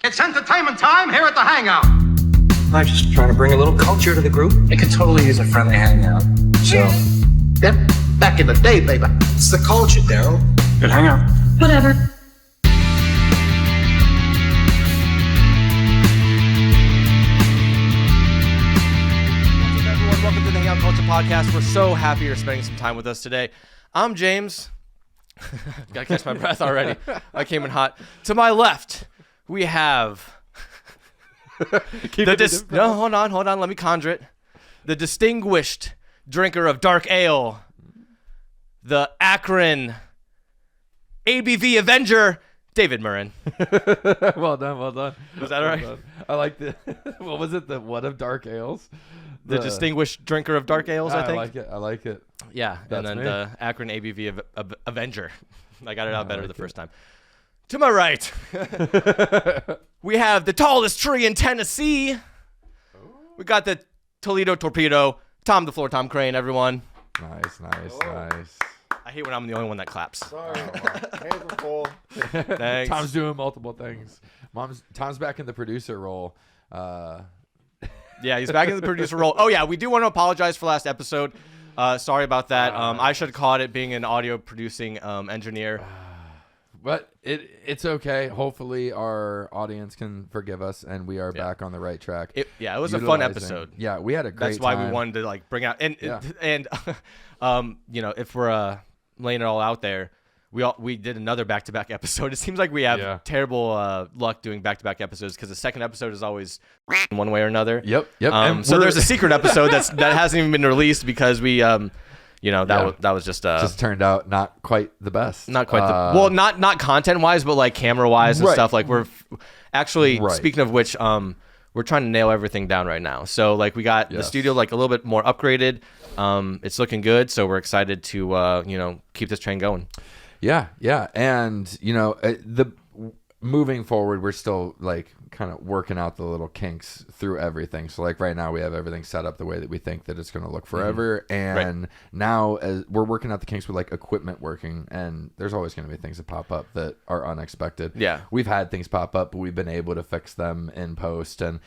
It's entertainment time here at the hangout. I'm just trying to bring a little culture to the group. It could totally use a friendly hangout. So, Yep, back in the day, baby. it's the culture, Daryl. Good hangout. Whatever. What's up, everyone? Welcome to the Hangout Culture Podcast. We're so happy you're spending some time with us today. I'm James. Gotta catch my breath already. I came in hot. To my left, we have no, hold on. Let me conjure it. The distinguished drinker of dark ale, the Akron ABV Avenger, David Murrin. Well done. Was that all right? Done. I like the, what was it? The what of dark ales? The distinguished drinker of dark ales, I think. I like it. Yeah, That's and then me. the Akron ABV Avenger. I got it out better the first time. To my right, we have the tallest tree in Tennessee. We got the Toledo Torpedo, Tom the Floor, Tom Crane, everyone. Nice. I hate when I'm the only one that claps. Sorry, hands are full. Thanks. Tom's doing multiple things. Tom's back in the producer role. Yeah, he's back in the producer role. Oh, yeah, we do want to apologize for last episode. Sorry about that. I should have caught it being an audio producing engineer. But it's okay. Hopefully our audience can forgive us, and we are back on the right track. It was a fun Utilizing- episode. Yeah, we had a great That's why time. we wanted to bring out and Yeah. you know, if we're laying it all out there, we did another back-to-back episode. It seems like we have terrible luck doing back-to-back episodes because the second episode is always in one way or another. Yep. So there's a secret episode that hasn't even been released because we that was just just turned out not quite the best. not quite not content-wise, but like camera-wise and Right. stuff. Like we're actually Right. speaking of which, we're trying to nail everything down right now. So like we got the Yes. studio like a little bit more upgraded. It's looking good, so we're excited to keep this train going. Yeah, and moving forward, we're still like kind of working out the little kinks through everything. So like right now we have everything set up the way that we think that it's going to look forever. And now as we're working out the kinks with like equipment working, and there's always going to be things that pop up that are unexpected. Yeah. We've had things pop up, but we've been able to fix them in post and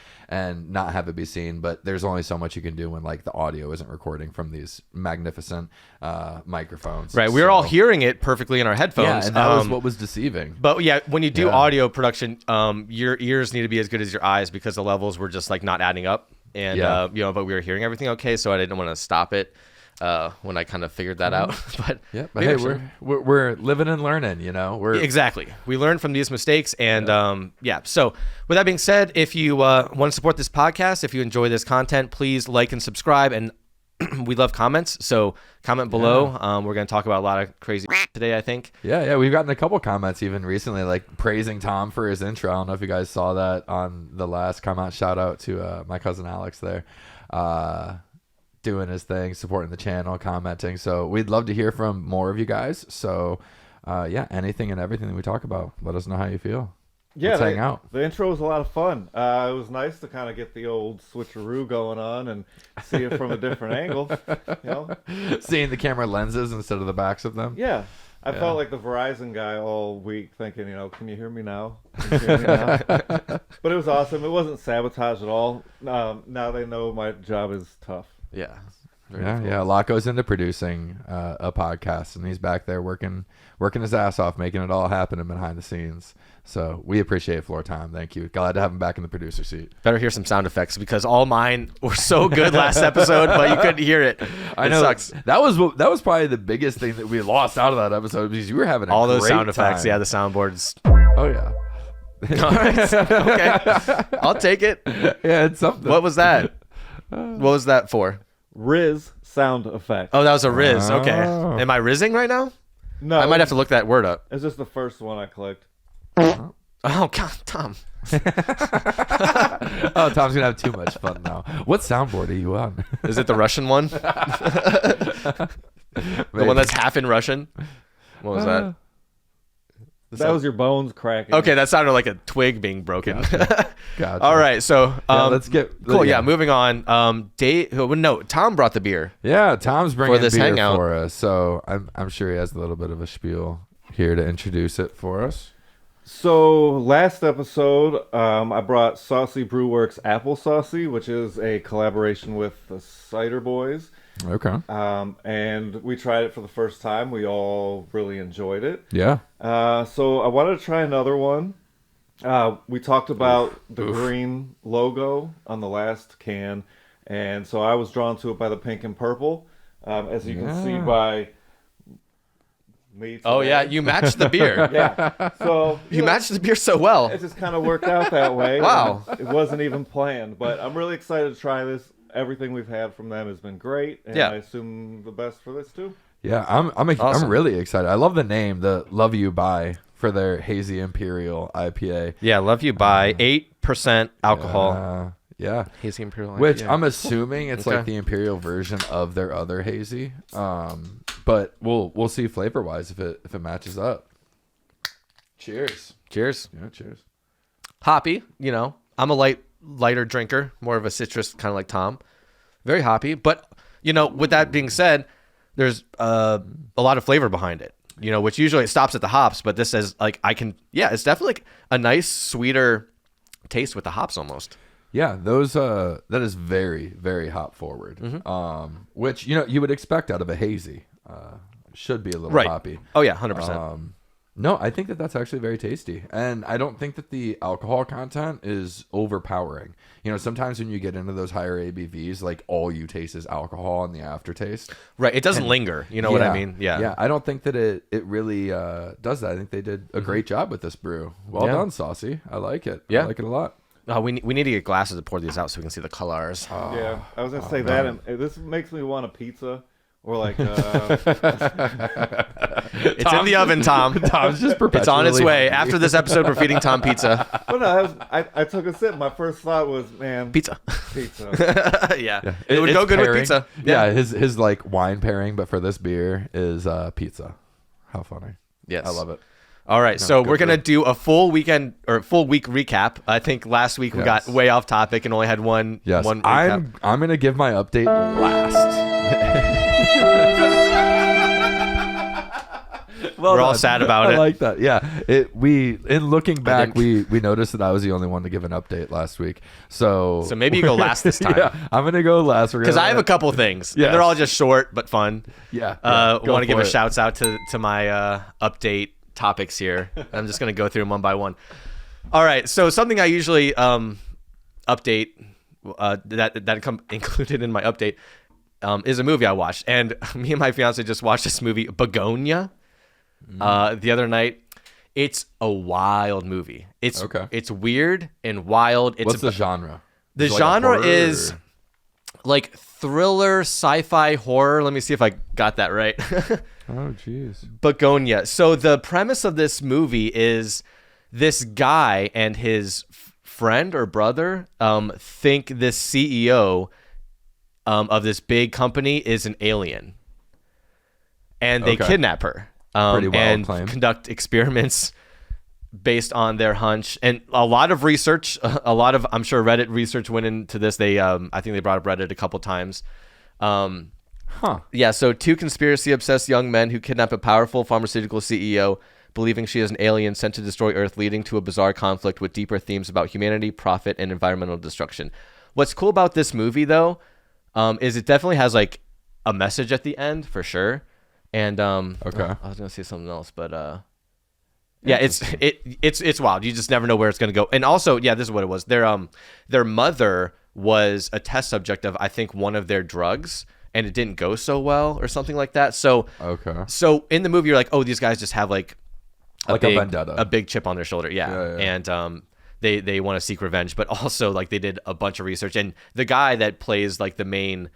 not have it be seen. But there's only so much you can do when like the audio isn't recording from these magnificent microphones. Right, we were all hearing it perfectly in our headphones. Yeah, and that was what was deceiving. But yeah, when you do audio production, your ears need to be as good as your eyes because the levels were just like not adding up. And but we were hearing everything okay, so I didn't want to stop it when I kind of figured that out. But yeah, but hey, we're living and learning, We're exactly. We learn from these mistakes, and So with that being said, if you want to support this podcast, if you enjoy this content, please like and subscribe, and we love comments, so comment below. We're going to talk about a lot of crazy today, I think. Yeah, we've gotten a couple comments even recently, like praising Tom for his intro. I don't know if you guys saw that on the last comment. Shout out to my cousin Alex there, doing his thing, supporting the channel, commenting. So we'd love to hear from more of you guys. So anything and everything that we talk about, let us know how you feel. Yeah, Let's hang out. The intro was a lot of fun. It was nice to kind of get the old switcheroo going on and see it from a different angle. Seeing the camera lenses instead of the backs of them. Yeah. I felt like the Verizon guy all week thinking, can you hear me now? Can you hear me now? But it was awesome. It wasn't sabotage at all. Now they know my job is tough. Yeah. Yeah, a lot goes into producing a podcast, and he's back there working his ass off, making it all happen behind the scenes. So we appreciate floor time. Thank you. Glad to have him back in the producer seat. Better hear some sound effects because all mine were so good last episode, but you couldn't hear it. I know. Sucks. That was probably the biggest thing that we lost out of that episode because you were having all those great sound effects. time. Yeah, the soundboards. Oh yeah. All right. Okay. I'll take it. Yeah, it's something. What was that? What was that for? Riz sound effect. Oh, that was a Riz. Okay. Oh. Am I rizzing right now? No, I might have to look that word up. It's just the first one I clicked. Oh, God, Tom. Oh, Tom's gonna have too much fun now. What soundboard are you on? Is it the Russian one? The one that's half in Russian? What was that? That was your bones cracking. Okay, that sounded like a twig being broken. Gotcha. All right, so let's get cool. Yeah, moving on. Tom brought the beer. Yeah, Tom's bringing this beer hangout. for us, so I'm sure he has a little bit of a spiel here to introduce it for us. So last episode, I brought Saucy Brewworks Apple Saucy, which is a collaboration with the Cider Boys. Okay. And we tried it for the first time. We all really enjoyed it. Yeah. So I wanted to try another one. We talked about the green logo on the last can, and so I was drawn to it by the pink and purple. As you can see by me today. Oh yeah, you matched the beer. Yeah. So You matched the beer so well. it just kind of worked out that way. Wow. It wasn't even planned, but I'm really excited to try this. Everything we've had from them has been great, and Yeah. I assume the best for this too. Yeah, I'm Awesome. really excited. I love the name, the Love You By, for their Hazy Imperial IPA. Yeah, love you by 8% alcohol. Yeah. Hazy Imperial. Which IPA. I'm assuming it's Okay. like the Imperial version of their other hazy. But we'll see flavor wise if it matches up. Cheers. Cheers. Yeah, cheers. Hoppy, you know. I'm a lighter drinker, more of a citrus, kind of like Tom. Very hoppy, but you know, with that being said, there's a lot of flavor behind it. You know, which usually it stops at the hops, but this says like it's definitely like a nice sweeter taste with the hops almost. Yeah, those that is very, very hop forward. Which you would expect out of a hazy. Should be a little Right. hoppy. Oh yeah, 100%. No, I think that's actually very tasty, and I don't think that the alcohol content is overpowering. You know, sometimes when you get into those higher ABVs, like all you taste is alcohol and the aftertaste. Right, it doesn't linger. You know what I mean? Yeah. Yeah. I don't think that it really does that. I think they did a great job with this brew. Well Yeah. done, Saucy. I like it. Yeah. I like it a lot. Oh, we need to get glasses to pour these out so we can see the colors. Yeah, I was gonna say that, and this makes me want a pizza or like. It's in the oven, Tom. Tom's just perpetually It's on its way. hungry. After this episode, we're feeding Tom pizza. But no, I took a sip. My first thought was, man, Pizza. pizza. Yeah. It would go It's good with pairing. pizza. Yeah, his like wine pairing, but for this beer is pizza. How funny. Yes. I love it. All right, so good we're gonna for- do a full week recap. I think last week we got Yes. way off topic and only had one. Yes, one recap. I'm gonna give my update last. Well We're all done. sad about I it. like that. Yeah, in looking back, didn't- we noticed that I was the only one to give an update last week. So So maybe you go last this time. Yeah, I'm gonna go last. Because I have a couple things. Yes. And they're all just short but fun. Yeah. Want to give a shouts out to my update topics here. I'm just gonna go through them one by one. All right, so something I usually update that come included in my update is a movie I watched, and me and my fiance just watched this movie Begonia the other night. It's a wild movie. It's Okay. It's weird and wild. It's What's the genre? the Is it like a genre horror is or- like thriller, sci-fi, horror. Let me see if I got that right. Oh, jeez. Begonia. So the premise of this movie is this guy and his friend or brother think this CEO of this big company is an alien, and they Okay. kidnap her Pretty wild and claim. conduct experiments based on their hunch. And a lot of research, I'm sure Reddit research went into this. They I think they brought up Reddit a couple times. Huh. Yeah, so two conspiracy-obsessed young men who kidnap a powerful pharmaceutical CEO, believing she is an alien sent to destroy Earth, leading to a bizarre conflict with deeper themes about humanity, profit, and environmental destruction. What's cool about this movie, though, is it definitely has like a message at the end for sure. And Okay. I was gonna say something else, but yeah, it's wild. You just never know where it's gonna go. And also, yeah, this is what it was. Their mother was a test subject of, I think, one of their drugs, and it didn't go so well or something like that. So Okay. so in the movie, you're like, oh, these guys just have like Like a vendetta. a big chip on their shoulder. Yeah. Yeah. And they want to seek revenge, but also like they did a bunch of research. And the guy that plays like the main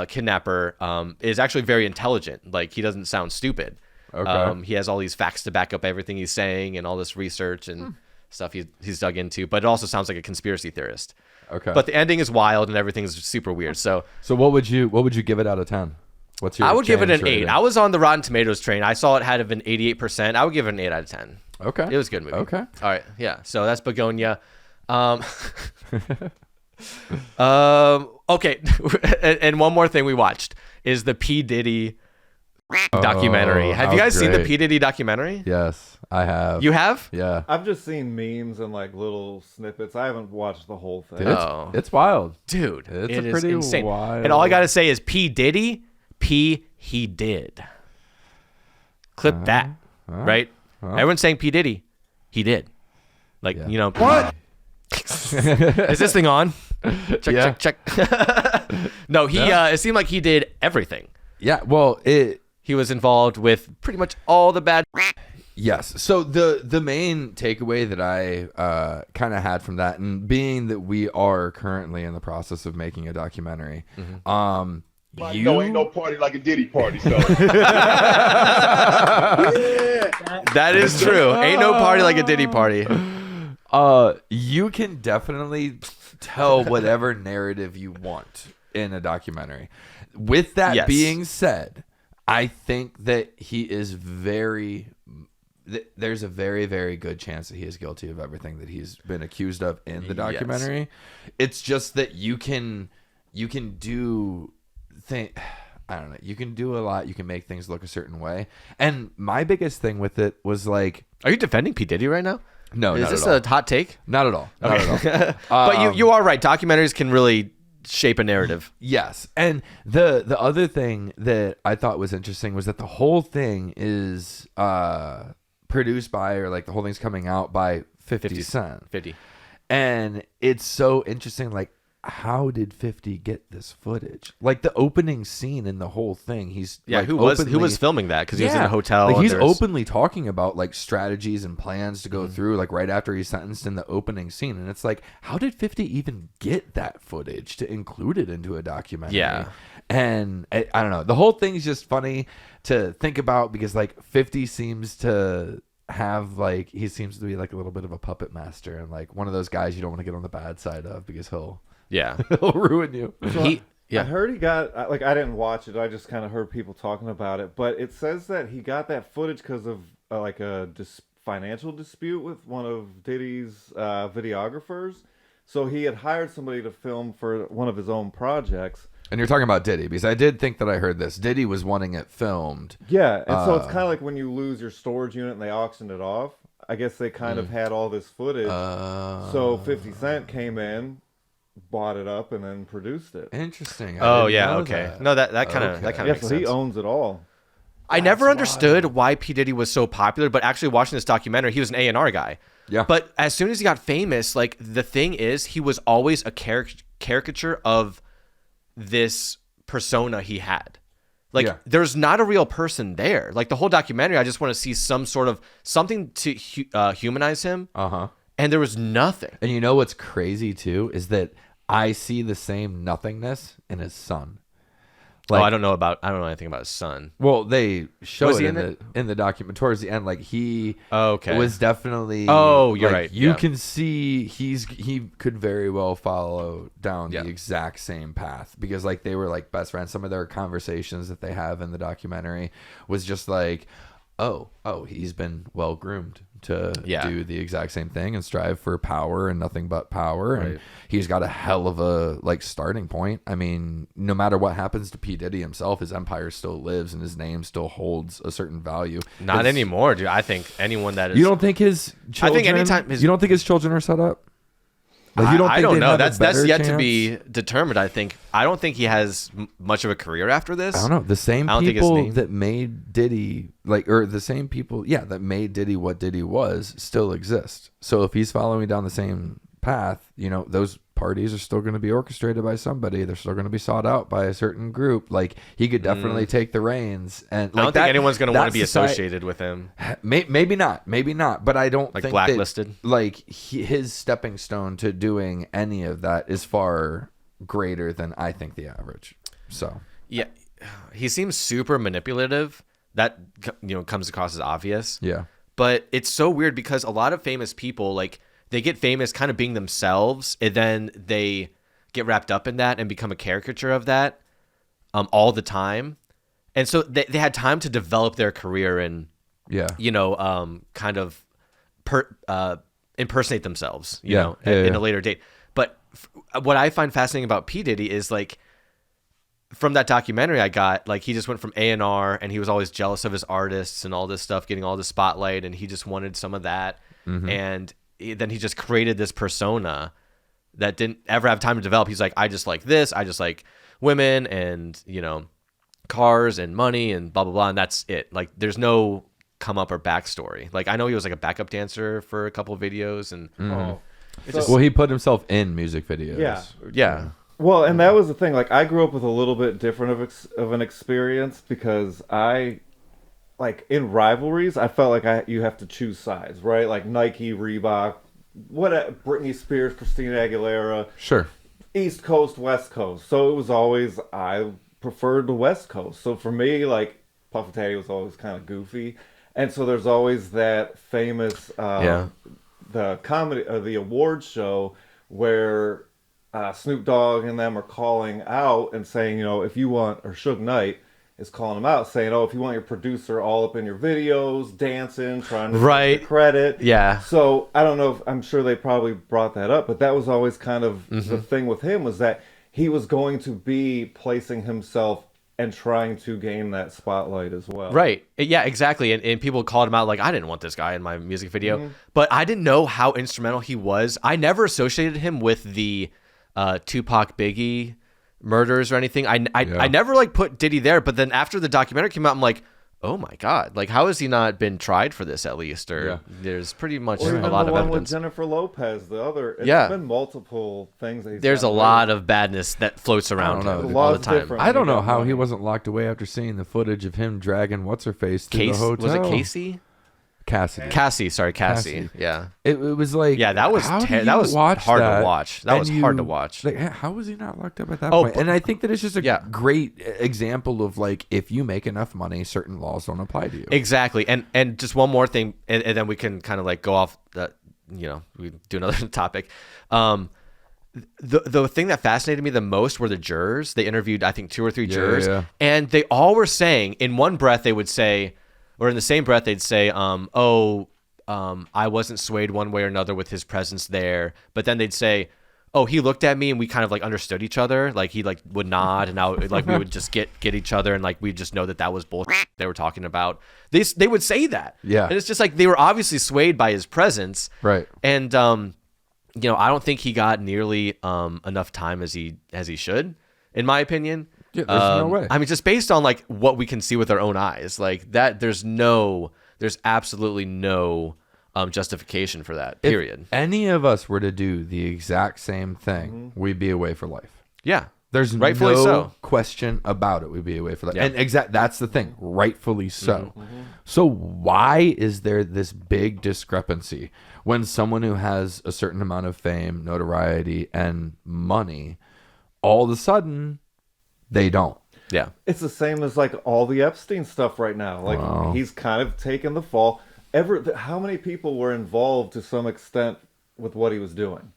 kidnapper is actually very intelligent. Like he doesn't sound stupid. Okay. He has all these facts to back up everything he's saying and all this research and stuff he's dug into. But it also sounds like a conspiracy theorist. Okay. But the ending is wild and everything's super weird. So So what would you give it out of 10? What's your I would give it James an 8. rating? I was on the Rotten Tomatoes train. I saw it had an 88%. I would give it an 8 out of 10. Okay. It was a good movie. Okay. All right. Yeah. So that's Begonia. Okay. and one more thing we watched is the P. Diddy documentary. Have you how guys seen the great. P. Diddy documentary? Yes. I have. You have? Yeah. I've just seen memes and like little snippets. I haven't watched the whole thing. Dude, Oh. it's wild. Dude, It's it a is pretty insane. wild. And all I gotta say is P Diddy, P he did. Clip that, right? Everyone's saying P Diddy, he did. Like what? Is this thing on? Check, check. No, he. It seemed like he did everything. Yeah. Well, He was involved with pretty much all the bad. Yes. So the main takeaway that I kind of had from that, and being that we are currently in the process of making a documentary, No, ain't no party like a Diddy party. So That is true. Ain't no party like a Diddy party. you can definitely tell whatever narrative you want in a documentary. With that Yes. being said, I think that he is there's a very, very good chance that he is guilty of everything that he's been accused of in the documentary. It's just that you can do I don't know. You can do a lot. You can make things look a certain way. And my biggest thing with it was like, Are you defending P Diddy right now? no, Is not this at all. a hot take? Not at all. Not at all. But you are right. Documentaries can really shape a narrative. Yes. And the other thing that I thought was interesting was that the whole thing is produced by, or like the whole thing's coming out by 50 Cent. 50. And it's so interesting, like, how did 50 get this footage? Like the opening scene in the whole thing, he's like, who was filming that? Because he was in a hotel. Like and he's there's- openly talking about like strategies and plans to go through, like right after he's sentenced in the opening scene. And it's like, how did 50 even get that footage to include it into a documentary? Yeah. And I don't know. The whole thing's just funny to think about because like 50 seems to have like, he seems to be like a little bit of a puppet master and like one of those guys you don't want to get on the bad side of because he'll ruin you. I heard he got, like, I didn't watch it. I just kind of heard people talking about it. But it says that he got that footage because of like a financial dispute with one of Diddy's videographers. So he had hired somebody to film for one of his own projects. And you're talking about Diddy because I did think that I heard this. Diddy was wanting it filmed. Yeah, and so it's kind of like when you lose your storage unit and they auction it off. I guess they kind of had all this footage. So 50 Cent came in, bought it up, and then produced it. Interesting. Oh yeah, okay. No, that kind of Yeah, makes so sense. he owns it all. I never understood why P Diddy was so popular, but actually watching this documentary, he was an A&R guy. Yeah. But as soon as he got famous, like the thing is, he was always a caricature of this persona he had. Like there's not a real person there. Like the whole documentary, I just want to see some sort of something to humanize him. And there was nothing. And you know what's crazy too is that I see the same nothingness in his son. Like, I don't know anything about his son. Well, they show Was it he in the document towards the end. Like he Okay. was definitely. Oh, you're like, right. You Yeah. can see he could very well follow down Yeah. the exact same path because like they were like best friends. Some of their conversations that they have in the documentary was just like, oh, he's been well groomed to do the exact same thing and strive for power and nothing but power. And he's got a hell of a like starting point. I mean, no matter what happens to P. Diddy himself, his empire still lives and his name still holds a certain value. Not anymore, dude. I think anyone that is. You don't think his children? You don't think his children are set up? Like, you don't I think don't they'd know. have a That's better yet to chance? be determined. I don't think he has much of a career after this. I don't know. The same I don't think his people name- that made Diddy or the same people, that made Diddy what Diddy was, still exist. So if he's following down the same path, those parties are still going to be orchestrated by somebody. They're still going to be sought out by a certain group. Like he could definitely take the reins. And I don't think anyone's going to want to be society- associated with him. Maybe not. But I don't Like think blacklisted? That, his stepping stone to doing any of that is far greater than I think the average. So Yeah, he seems super manipulative. That comes across as obvious. yeah. But it's so weird because a lot of famous people, like, they get famous kind of being themselves, and then they get wrapped up in that and become a caricature of that all the time. And so they had time to develop their career and, kind of impersonate themselves, in a later date. But what I find fascinating about P. Diddy is, like, from that documentary I got, like, he just went from A&R and he was always jealous of his artists and all this stuff, getting all the spotlight, and he just wanted some of that. And then he just created this persona that didn't ever have time to develop. He's like, I just like this. I just like women and, you know, cars and money and blah, blah, blah. And that's it. Like, there's no come up or backstory. Like, I know he was like a backup dancer for a couple of videos and Well, he put himself in music videos. yeah. Well, and that was the thing. Like, I grew up with a little bit different of an experience because like, in rivalries, I felt like you have to choose sides, right? Like Nike, Reebok, Britney Spears, Christina Aguilera. Sure. East Coast, West Coast. So it was always, I preferred the West Coast. So for me, like, Puff Daddy was always kind of goofy. And so there's always that famous, the comedy, the awards show where Snoop Dogg and them are calling out and saying, you know, if you want, or Suge Knight is calling them out saying, oh, if you want your producer all up in your videos, dancing, trying to get the credit. Yeah. So I don't know I'm sure they probably brought that up, but that was always kind of the thing with him, was that he was going to be placing himself and trying to gain that spotlight as well. Right. Yeah, exactly. And people called him out like, I didn't want this guy in my music video. But I didn't know how instrumental he was. I never associated him with the Tupac Biggie murders or anything. I never like put Diddy there, but then after the documentary came out, I'm like, oh my God, like, how has he not been tried for this at least? Or there's pretty much a lot of evidence. With Jennifer Lopez, the other, it's been multiple things. There's a lot of badness that floats around all the time. I don't know how he wasn't locked away after seeing the footage of him dragging what's-her-face through the hotel. Was it Casey? Cassie. Yeah. It was like, that was hard to watch. That was hard to watch. Like, how was he not locked up at that point? And I think that it's just a great example of, like, if you make enough money, certain laws don't apply to you. Exactly. And just one more thing, and then we can kind of like go off the, you know, we do another topic. The thing that fascinated me the most were the jurors. They interviewed, I think, 2 or 3 jurors, and they all were saying, in one breath, they would say, or in the same breath, they'd say, I wasn't swayed one way or another with his presence there. But then they'd say, oh, he looked at me and we kind of like understood each other. Like, he like would nod and now like we would just get each other and like we just know that was bullshit they were talking about. They would say that. Yeah. And it's just like they were obviously swayed by his presence. Right. And you know, I don't think he got nearly enough time as he should, in my opinion. Yeah, there's no way. I mean, just based on like what we can see with our own eyes, like that, there's absolutely no justification for that. Period. If any of us were to do the exact same thing, we'd be away for life. Yeah, there's rightfully no question about it. We'd be away for life. Yeah. And that's the thing. Rightfully so. So why is there this big discrepancy when someone who has a certain amount of fame, notoriety, and money, all of a sudden, they don't? Yeah. It's the same as like all the Epstein stuff right now. Like, he's kind of taken the fall. How many people were involved to some extent with what he was doing?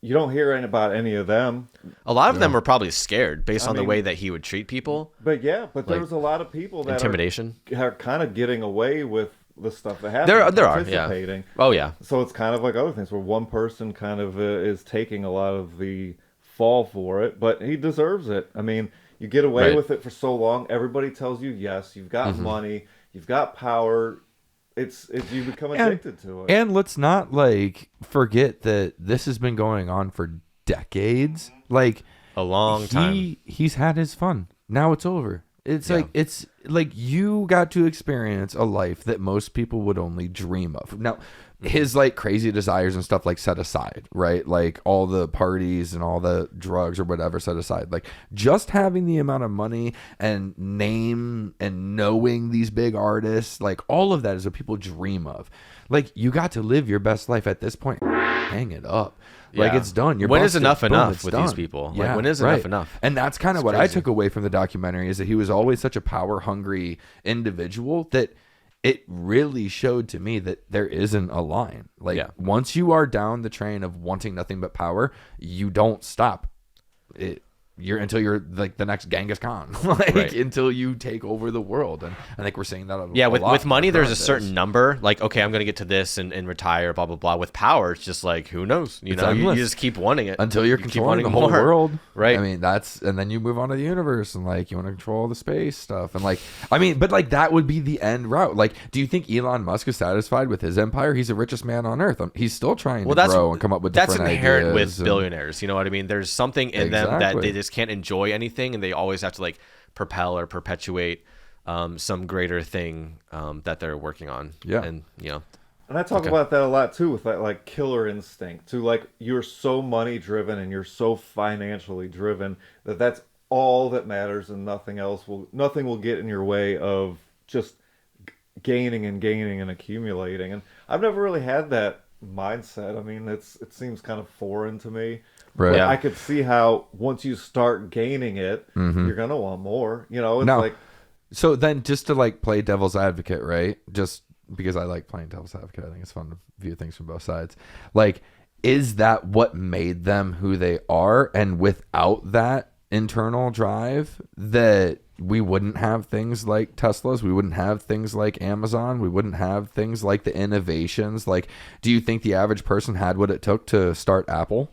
You don't hear about any of them. A lot of them were probably scared based on the way that he would treat people. But there's a lot of people that intimidation are kind of getting away with the stuff that happens. There are, yeah. Oh yeah. So it's kind of like other things where one person kind of is taking a lot of the fall for it, but he deserves it. I mean, you get away with it for so long. Everybody tells you yes. You've got money. You've got power. It's you become addicted to it. And let's not like forget that this has been going on for decades. Like a long time. He's had his fun. Now it's over. It's like you got to experience a life that most people would only dream of. Now, his like crazy desires and stuff like set aside, right? Like all the parties and all the drugs or whatever set aside. Like just having the amount of money and name and knowing these big artists, like all of that is what people dream of. Like you got to live your best life at this point. Hang it up. Like it's done. You're when busted. is enough Boom, enough with done. these people? Yeah, like when is enough enough? And that's kind of what I took away from the documentary, is that he was always such a power hungry individual that it really showed to me that there isn't a line. Like once you are down the train of wanting nothing but power, you don't stop. until you're like the next Genghis Khan, like Right. until you take over the world. And I think we're seeing that. Yeah, with money, there's a current certain days. number. Like, okay, I'm gonna get to this and retire, blah blah blah. With power, it's just like who knows? You It's know, you endless. just keep wanting it Until you're You keep controlling the wanting whole more. world, Right. I mean, and then you move on to the universe, and like you want to control the space stuff, and like, I mean, but like that would be the end route. Like, do you think Elon Musk is satisfied with his empire? He's the richest man on earth. He's still trying to grow and come up with that's different inherent ideas with and- billionaires. You know what I mean? There's something in them that Exactly. they just can't enjoy anything, and they always have to like propel or perpetuate some greater thing that they're working on. Yeah. And And I talk about that a lot too, with that like killer instinct to like you're so money driven and you're so financially driven that that's all that matters, and nothing will get in your way of just gaining and accumulating. And I've never really had that mindset. I mean, it seems kind of foreign to me. Right. But Yeah. I could see how once you start gaining it, you're gonna want more. You know, it's No. like So then, just to like play devil's advocate, right? Just because I like playing devil's advocate, I think it's fun to view things from both sides. Like, is that what made them who they are? And without that internal drive, that we wouldn't have things like Teslas, we wouldn't have things like Amazon, we wouldn't have things like the innovations. Like, do you think the average person had what it took to start Apple?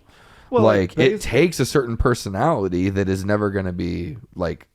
Well, like like, it takes a certain personality that is never going to be like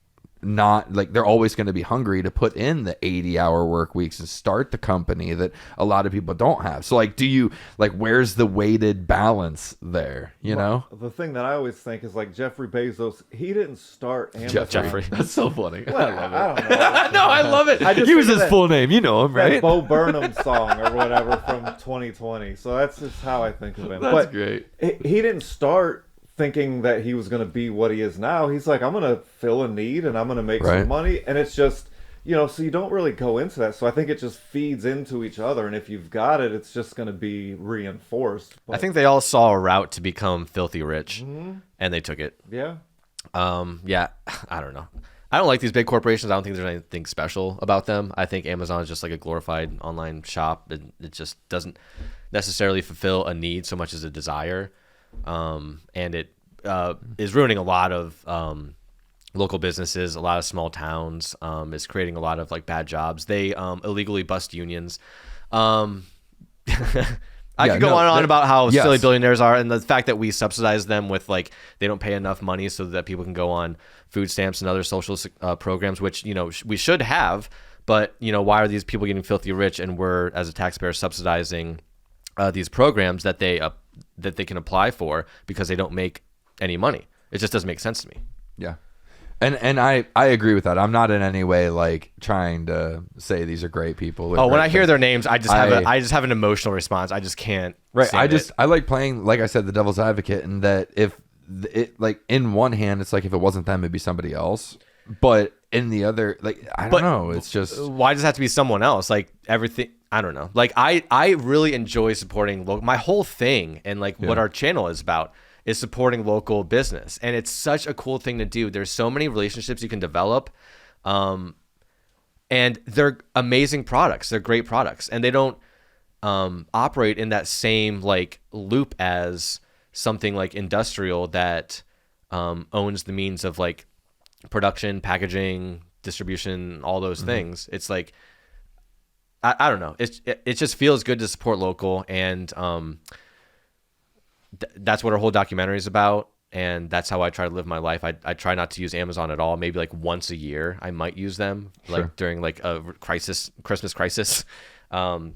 not like they're always going to be hungry to put in the 80-hour work weeks and start the company that a lot of people don't have. So like, do you like, where's the weighted balance there, you know? the thing that I always think is like Jeffrey Bezos, he didn't start Amazon. Jeffrey. That's so funny. Well, I don't know. No, I love it. I just Use think his that- full name, you know him, That right? Bo Burnham song or whatever from 2020. So that's just how I think of him. That's but great. He didn't start thinking that he was going to be what he is now. He's like, I'm going to fill a need and I'm going to make Right. some money. And it's just, so you don't really go into that. So I think it just feeds into each other. And if you've got it, it's just going to be reinforced. I think they all saw a route to become filthy rich, and they took it. Yeah. Yeah, I don't know. I don't like these big corporations. I don't think there's anything special about them. I think Amazon is just like a glorified online shop, and it just doesn't necessarily fulfill a need so much as a desire. And it is ruining a lot of local businesses, a lot of small towns. Is creating a lot of like bad jobs. They illegally bust unions. I could go on and on about how silly billionaires are, and the fact that we subsidize them with like they don't pay enough money so that people can go on food stamps and other social programs, which we should have. But why are these people getting filthy rich, and we're as a taxpayer subsidizing these programs that they can apply for because they don't make any money? It just doesn't make sense to me. Yeah. And I agree with that. I'm not in any way like trying to say these are great people. When I hear their names, I just have an emotional response. I just can't. Right. stand it. I like playing, like I said, the devil's advocate, and that if it like in one hand, it's like if it wasn't them, it'd be somebody else. But in the other, like I don't know. It's just why does it have to be someone else? Like everything. I don't know. Like I really enjoy supporting local. My whole thing and like what our channel is about is supporting local business, and it's such a cool thing to do. There's so many relationships you can develop, and they're amazing products. They're great products, and they don't operate in that same like loop as something like industrial that owns the means of like production, packaging, distribution, all those things. It's like I don't know. It just feels good to support local, and that's what our whole documentary is about. And that's how I try to live my life. I try not to use Amazon at all. Maybe like once a year I might use them, like during like a Christmas crisis. But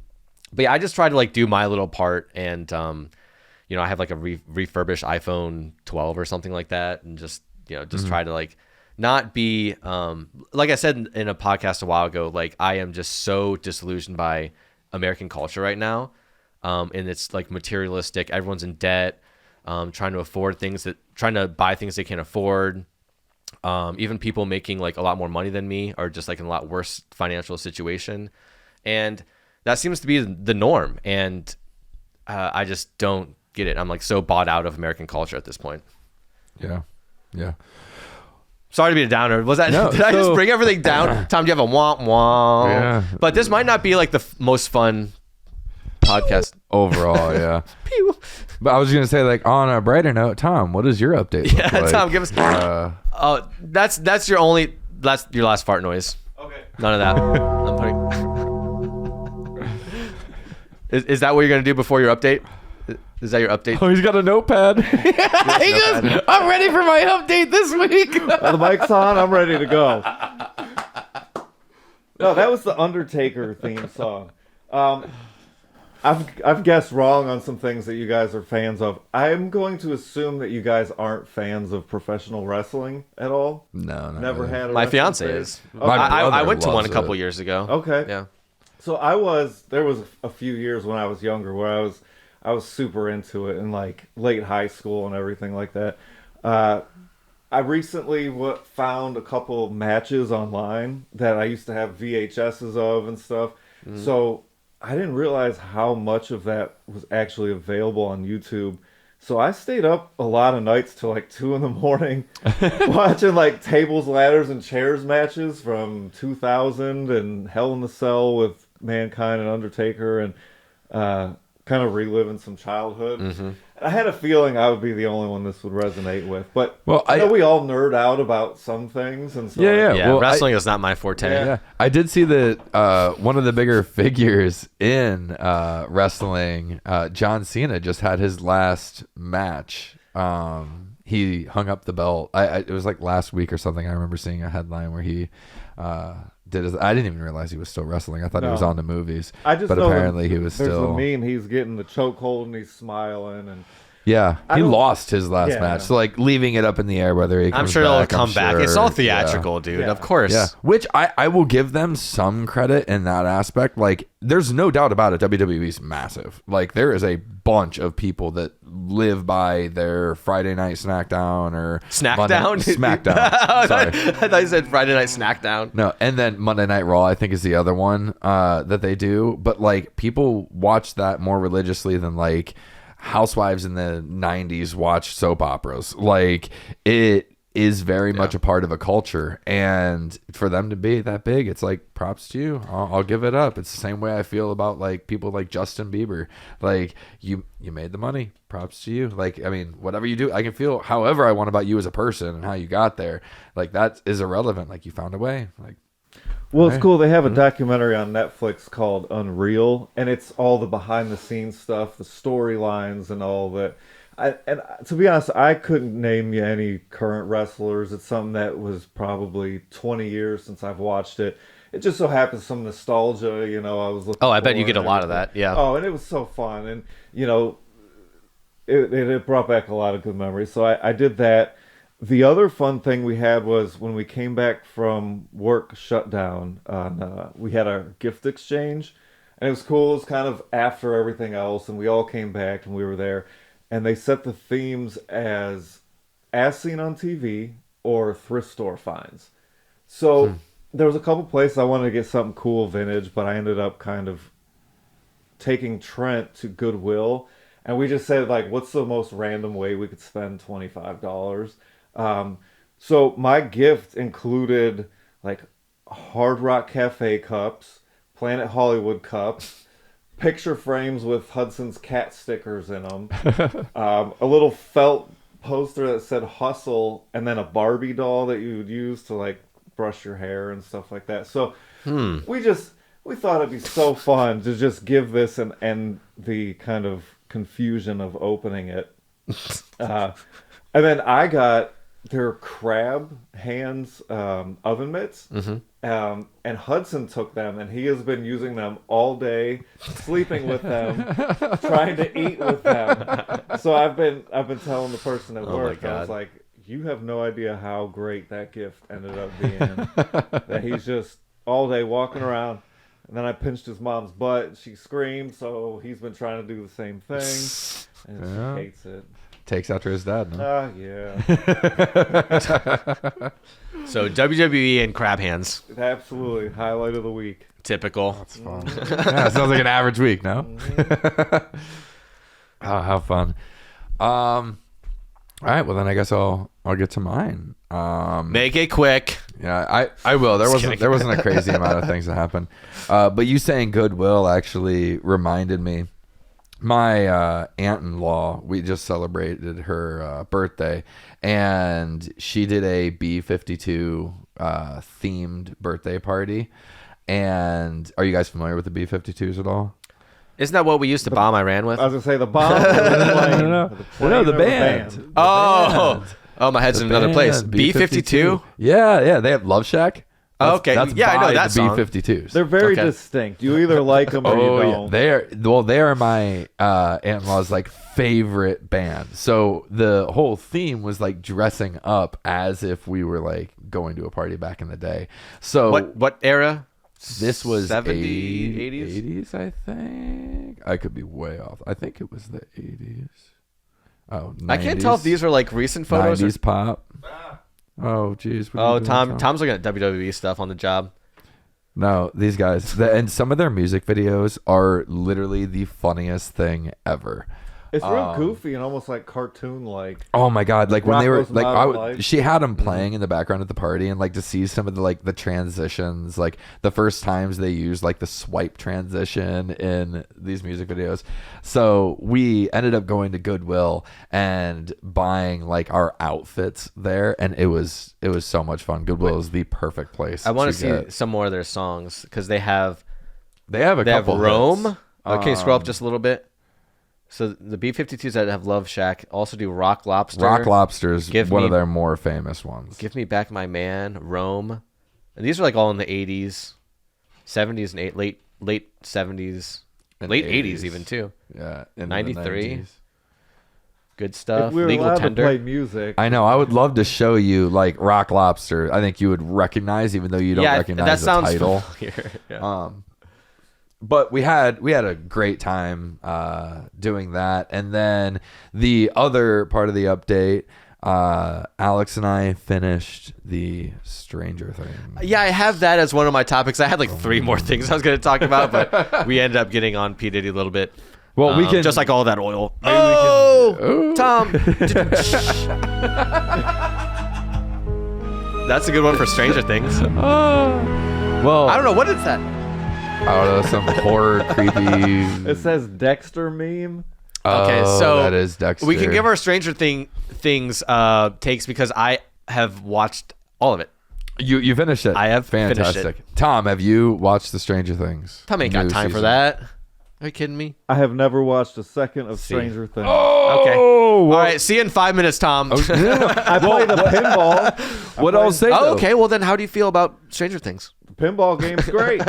yeah, I just try to like do my little part, and I have like a refurbished iPhone 12 or something like that, and just try to like not be like I said in a podcast a while ago, like I am just so disillusioned by American culture right now, and it's like materialistic. Everyone's in debt, trying to buy things they can't afford. Even people making like a lot more money than me are just like in a lot worse financial situation, and that seems to be the norm. And I just don't get it. I'm like so bought out of American culture at this point. yeah. Sorry to be a downer. Was that? No, did I just bring everything down? Tom, do you have a womp womp? Yeah. But this might not be like the most fun podcast. Overall, yeah. Pew. But I was gonna say, like, on a brighter note, Tom, what is your update? Yeah, look like? Tom, give us. Oh, that's your last fart noise. Okay. None of that. I'm putting. Is that what you're gonna do before your update? Is that your update? Oh, he's got a notepad. He goes, I'm ready for my update this week. The mic's on. I'm ready to go. No, that was the Undertaker theme song. I've guessed wrong on some things that you guys are fans of. I'm going to assume that you guys aren't fans of professional wrestling at all. No, Never really. had a My wrestling fiance fan? is. Okay. I went to one a loves couple it. years ago. Okay. Yeah. So there was a few years when I was younger where I was super into it in like late high school and everything like that. I recently found a couple matches online that I used to have VHSs of and stuff. Mm-hmm. So I didn't realize how much of that was actually available on YouTube. So I stayed up a lot of nights till like 2 a.m. watching like tables, ladders, and chairs matches from 2000 and Hell in the Cell with Mankind and Undertaker, and kind of reliving some childhood. Mm-hmm. I had a feeling I would be the only one this would resonate with, but Well, I know we all nerd out about some things, and so Yeah. Yeah, Well, wrestling is not my forte. Yeah. I did see that one of the bigger figures in wrestling, John Cena, just had his last match. He hung up the belt. It was like last week or something. I remember seeing a headline where he did his. I didn't even realize he was still wrestling. I thought he was on the movies. But know apparently he was there's still. a meme. He's getting the chokehold and he's smiling, and Yeah, he don't- lost his last Yeah. match. So like leaving it up in the air whether he I'm comes sure back, it'll come back. It's sure. all theatrical, dude. Yeah. Of course. Yeah, which I will give them some credit in that aspect. Like, there's no doubt about it. WWE's massive. Like, there is a bunch of people that live by their Friday Night Snackdown or Snackdown? Smackdown. Sorry. I thought you said Friday Night Snackdown. No, and then Monday Night Raw, I think, is the other one that they do. But like, people watch that more religiously than like housewives in the 90s watch soap operas. Like, it is very much a part of a culture, and for them to be that big, it's like, props to you. I'll give it up. It's the same way I feel about like people like Justin Bieber. Like, you made the money, props to you. Like, I mean, whatever you do, I can feel however I want about you as a person and how you got there. Like, that is irrelevant. Like, you found a way. Like, well, it's cool. They have a documentary on Netflix called Unreal, and it's all the behind-the-scenes stuff, the storylines, and all that. And to be honest, I couldn't name you any current wrestlers. It's something that was probably 20 years since I've watched it. It just so happens some nostalgia, I was looking. Oh, I bet you for get a and lot of everything. that. Yeah. Oh, and it was so fun, and it brought back a lot of good memories. So I did that. The other fun thing we had was when we came back from work shutdown, we had our gift exchange, and it was cool. It was kind of after everything else, and we all came back and we were there, and they set the themes as seen on TV or thrift store finds. So there was a couple places I wanted to get something cool vintage, but I ended up kind of taking Trent to Goodwill, and we just said, like, what's the most random way we could spend $25? So my gift included like Hard Rock Cafe cups, Planet Hollywood cups, picture frames with Hudson's cat stickers in them, a little felt poster that said Hustle, and then a Barbie doll that you would use to like brush your hair and stuff like that. So we thought it'd be so fun to just give this and the kind of confusion of opening it. And then I got their crab hands oven mitts, and Hudson took them, and he has been using them all day, sleeping with them, trying to eat with them. So I've been telling the person at work, I was like, you have no idea how great that gift ended up being. That he's just all day walking around. And then I pinched his mom's butt. She screamed, so he's been trying to do the same thing, and she hates it. takes after his dad. No? Yeah. So WWE and crab hands. Absolutely. Highlight of the week. Typical. That's fun. Yeah, sounds like an average week, no? Oh, how fun. All right, well then I guess I'll get to mine. Make it quick. Yeah, I will. There wasn't a crazy amount of things that happened. But you saying Goodwill actually reminded me. my aunt-in-law, we just celebrated her birthday, and she did a B-52 themed birthday party. And are you guys familiar with the B-52s at all? Isn't that what we used to bomb Iran with? I was gonna say the bomb. The band. Oh, my head's in another place. B-52? Yeah, they have Love Shack. Okay, yeah, I know that the song. B-52s. They're very distinct. You either like them or you don't. They are my aunt-in-law's like favorite band. So the whole theme was like dressing up as if we were like going to a party back in the day. So what era? This was 70s, 80s? 80s, I think. I could be way off. I think it was the 80s. Oh, 90s. I can't tell if these are like recent photos. 90s pop. Oh, geez. Oh, Tom's looking at WWE stuff on the job. No, these guys. And some of their music videos are literally the funniest thing ever. It's real goofy and almost like cartoon-like. Oh my god! Like when they were like, she had them playing in the background at the party, and like to see some of the like the transitions, like the first times they used like the swipe transition in these music videos. So we ended up going to Goodwill and buying like our outfits there, and it was so much fun. Goodwill is the perfect place. I want to see some more of their songs because they have a couple Rome. hits. Can you scroll up just a little bit? So the B-52s that have Love Shack also do Rock Lobster. Rock Lobster is one of their more famous ones. Give Me Back My Man, Rome. And these are like all in the 80s, 70s, and late 70s, and late 80s even too. Yeah. 93. Good stuff. If we were Legal allowed Tender. to play music. I know. I would love to show you like Rock Lobster. I think you would recognize, even though you don't recognize the title. Yeah. But we had a great time doing that. And then the other part of the update, Alex and I finished the Stranger Things. Yeah, I have that as one of my topics. I had like 3 more things I was going to talk about, but we ended up getting on P. Diddy a little bit. Well, we can just like all that oil. Ooh. Tom. That's a good one for Stranger Things. Well, I don't know. What is that? I don't know, some horror, creepy. It says Dexter meme. Okay, so that is Dexter. We can give our Stranger Things takes because I have watched all of it. You finished it. I have Fantastic. finished it. Tom, have you watched the Stranger Things? Tom ain't got new time for season? that. Are you kidding me? I have never watched a second of Stranger Things. Okay. well- All right. See you in 5 minutes, Tom. I play the pinball. What I'll say, though, okay. Well, then how do you feel about Stranger Things? Pinball game's great.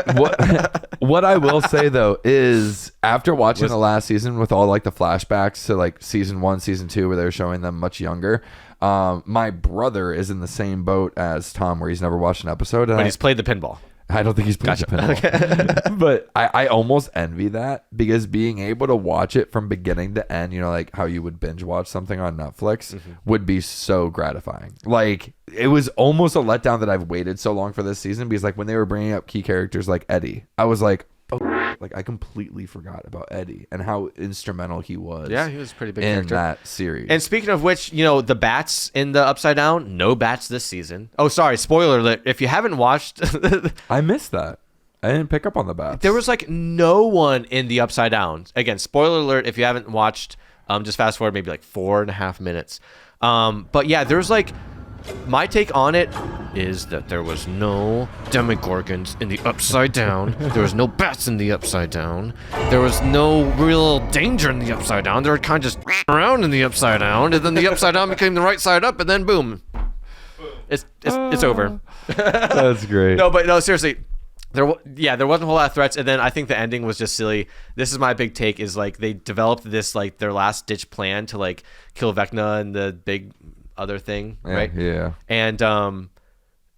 what I will say though is after watching the last season with all like the flashbacks to like season 1, season 2, where they were showing them much younger, my brother is in the same boat as Tom, where he's never watched an episode. And But he's played the pinball. I don't think he's played the pinball. But I almost envy that, because being able to watch it from beginning to end, you know, like how you would binge watch something on Netflix, would be so gratifying. Like, it was almost a letdown that I've waited so long for this season, because like when they were bringing up key characters like Eddie, I was like, oh, like I completely forgot about Eddie and how instrumental he was. Yeah, he was a pretty big in character. that series. And speaking of which, you know, the bats in the Upside Down, no bats this season. Oh, sorry, spoiler alert. If you haven't watched... I missed that. I didn't pick up on the bats. There was like no one in the Upside Down. Again, spoiler alert, if you haven't watched, just fast forward maybe like 4.5 minutes. But yeah, there's like... My take on it is that there was no demogorgons in the Upside Down. There was no bats in the Upside Down. There was no real danger in the Upside Down. They were kind of just around in the Upside Down, and then the Upside Down became the right side up, and then boom, it's over. That's great. No, seriously. There wasn't a whole lot of threats, and then I think the ending was just silly. This is my big take: is like they developed this like their last ditch plan to like kill Vecna and the big other thing, right? Yeah. And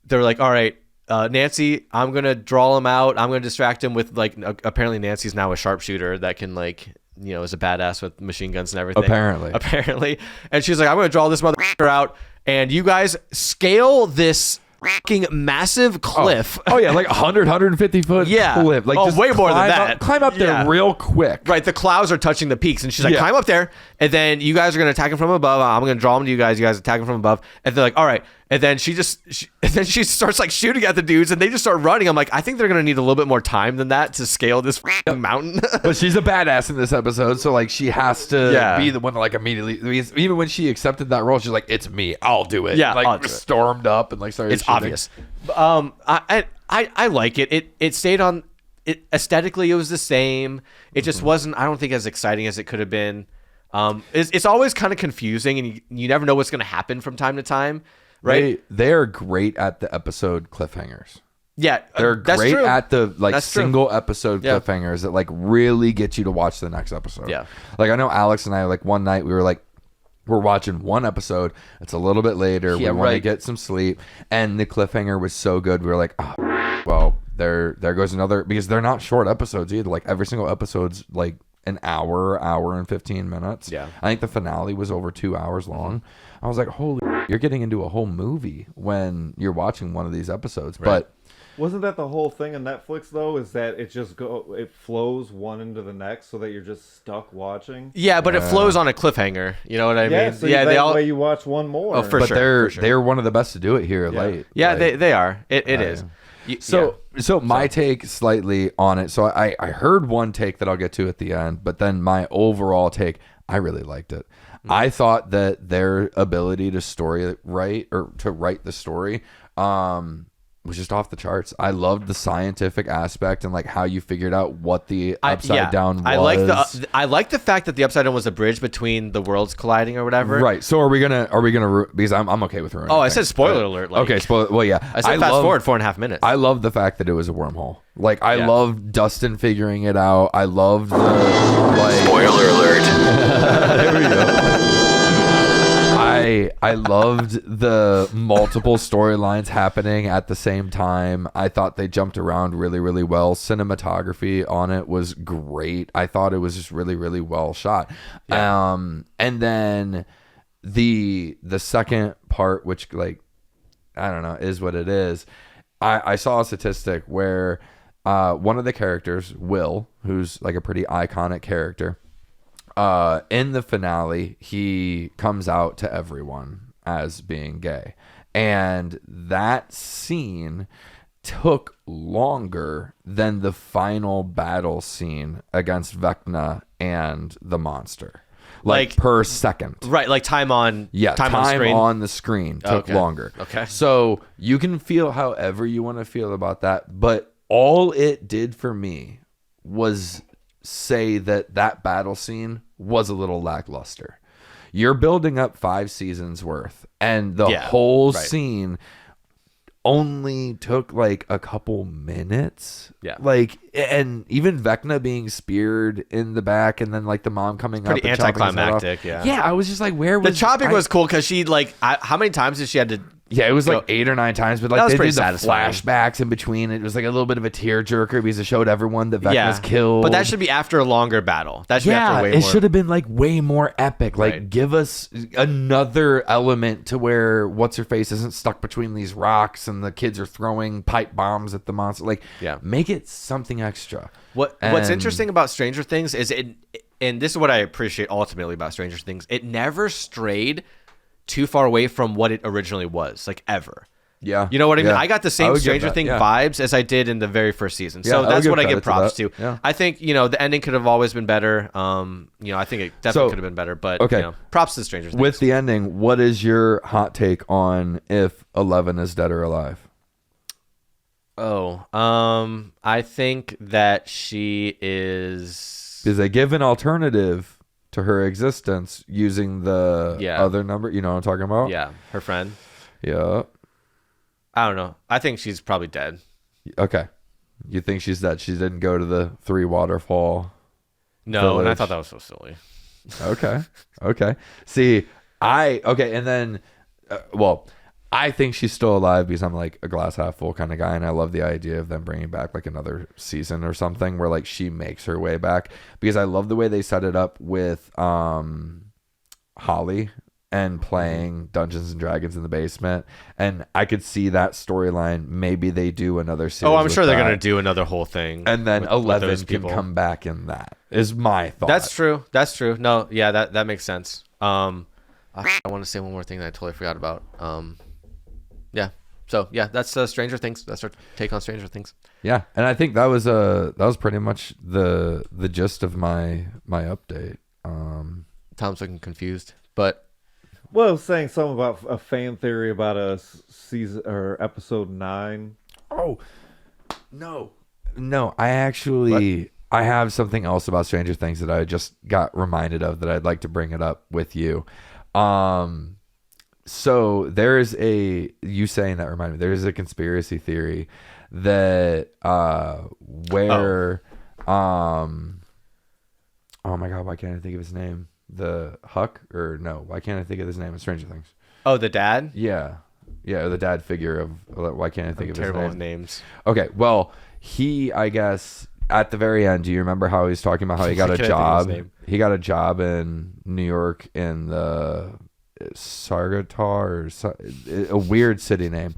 they're like, all right, Nancy, I'm gonna draw him out. I'm gonna distract him with like apparently Nancy's now a sharpshooter that can like, you know, is a badass with machine guns and everything. Apparently, and she's like, I'm gonna draw this motherfucker out, and you guys scale this fucking massive cliff. Oh yeah, like 150 foot cliff. Like, just way more than that. Climb up there real quick. Right, the clouds are touching the peaks, and she's like, Yeah. climb up there, and then you guys are gonna attack him from above. I'm gonna draw him to you guys. You guys attack him from above, and they're like, all right. And then she starts like shooting at the dudes, and they just start running. I'm like, I think they're gonna need a little bit more time than that to scale this mountain. But she's a badass in this episode, so like she has to Yeah. be the one to like immediately. Even when she accepted that role, she's like, "It's me, I'll do it." Yeah, like I'll do it. stormed up and like started. It's shooting. obvious. I like it. It stayed on. It aesthetically, it was the same. It just wasn't. I don't think as exciting as it could have been. It's always kind of confusing, and you never know what's going to happen from time to time. Right? They're great at the episode cliffhangers. Yeah, They're that's great true. at the like That's true. single episode Yeah. cliffhangers that like really get you to watch the next episode. Yeah. Like I know Alex and I like one night we were like we're watching one episode. It's a little bit later. Yeah, we want to right. get some sleep, and the cliffhanger was so good. We were like, oh, well, there goes another, because they're not short episodes either. Like every single episode's like an hour and 15 minutes. Yeah. I think the finale was over 2 hours long. I was like, holy, you're getting into a whole movie when you're watching one of these episodes. Right. But Wasn't that the whole thing in Netflix though? Is that it flows one into the next, so that you're just stuck watching? Yeah, but it flows on a cliffhanger. You know what I Yeah, mean? so Yeah, that they all. way you watch one more. Oh, for but sure. they're one of the best to do it here late. Yeah, Like, they are. It is. So my take slightly on it. So I heard one take that I'll get to at the end, but then my overall take, I really liked it. I thought that their ability to write the story was just off the charts. I loved the scientific aspect and like how you figured out what the upside down was. I like the fact that the upside down was a bridge between the worlds colliding or whatever. Right. So are we gonna because I'm okay with ruining. Oh, I things. said spoiler alert. Like, Okay, spoiler. Well, yeah. I said fast forward 4.5 minutes. I love the fact that it was a wormhole. Like I Yeah. loved Dustin figuring it out. I loved the like. Spoiler alert. There we go. I loved the multiple storylines happening at the same time. I thought they jumped around really, really well. Cinematography on it was great. I thought it was just really, really well shot. Yeah. And then the second part, which like I don't know, is what it is. I saw a statistic where one of the characters, Will, who's like a pretty iconic character, in the finale, he comes out to everyone as being gay. And that scene took longer than the final battle scene against Vecna and the monster. Like per second. Right, like time on Time on screen. on the screen took Okay. longer. Okay. So you can feel however you want to feel about that, but all it did for me was say that battle scene was a little lackluster. You're building up 5 seasons worth, and the whole right. scene only took like a couple minutes. Yeah. Like, and even Vecna being speared in the back, and then like the mom coming up Pretty and chopping his head off. anticlimactic, yeah. Yeah, I was just like, where The was chopping I- was cool because she like how many times did she had to? Yeah, it was like 8 or 9 times, but like That was they pretty did the satisfying. flashbacks in between. It was like a little bit of a tearjerker because it showed everyone that Vecna's killed. But that should be after a longer battle. That should be after way it more. should have been like way more epic. Like Right. give us another element to where what's her face isn't stuck between these rocks and the kids are throwing pipe bombs at the monster. Like make it something extra. What's And- interesting about Stranger Things is and this is what I appreciate ultimately about Stranger Things. It never strayed too far away from what it originally was, like ever. Yeah. You know what I mean? Yeah. I got the I same would give Stranger that, Things yeah. vibes as I did in the very first season. Yeah, So I would that's give what I credit give to props that. to. Yeah. I think, the ending could have always been better. I think it definitely could have been better, but okay. Props to Stranger Things. With the ending, what is your hot take on if 11 is dead or alive? I think that she is. Because they give an alternative to her existence using the other number. You know what I'm talking about? Yeah, her friend. Yeah. I don't know. I think she's probably dead. Okay. You think she's dead? She didn't go to the 3 waterfall. No, and I village. thought that was so silly. Okay. Okay. See, and then, I think she's still alive because I'm like a glass half full kind of guy, and I love the idea of them bringing back like another season or something where like she makes her way back, because I love the way they set it up with Holly and playing Dungeons and Dragons in the basement, and I could see that storyline. Maybe they do another series. Oh, I'm with sure they're that, gonna do another whole thing, and then with 11 those can people. come back in that. Is my thought. That's true. That's true. No, yeah, that makes sense. I want to say one more thing that I totally forgot about. yeah. So yeah, that's Stranger Things. That's our take on Stranger Things. Yeah, and I think that was pretty much the gist of my update. Tom's looking confused, but Well, I was saying something about a fan theory about a season or episode 9. Oh, no. I actually I have something else about Stranger Things that I just got reminded of that I'd like to bring it up with you. So there's you saying that reminded me. There's a conspiracy theory that where oh my god, why can't I think of his name? The Huck or no? Why can't I think of his name in Stranger Things? oh, the dad. Yeah, the dad figure of why can't I think of his Terrible name? with names. Okay, well, he, I guess, at the very end, do you remember how he was talking about how he got a Can't think of his job? name. He got a job in New York in the Sargatar, or a weird city name.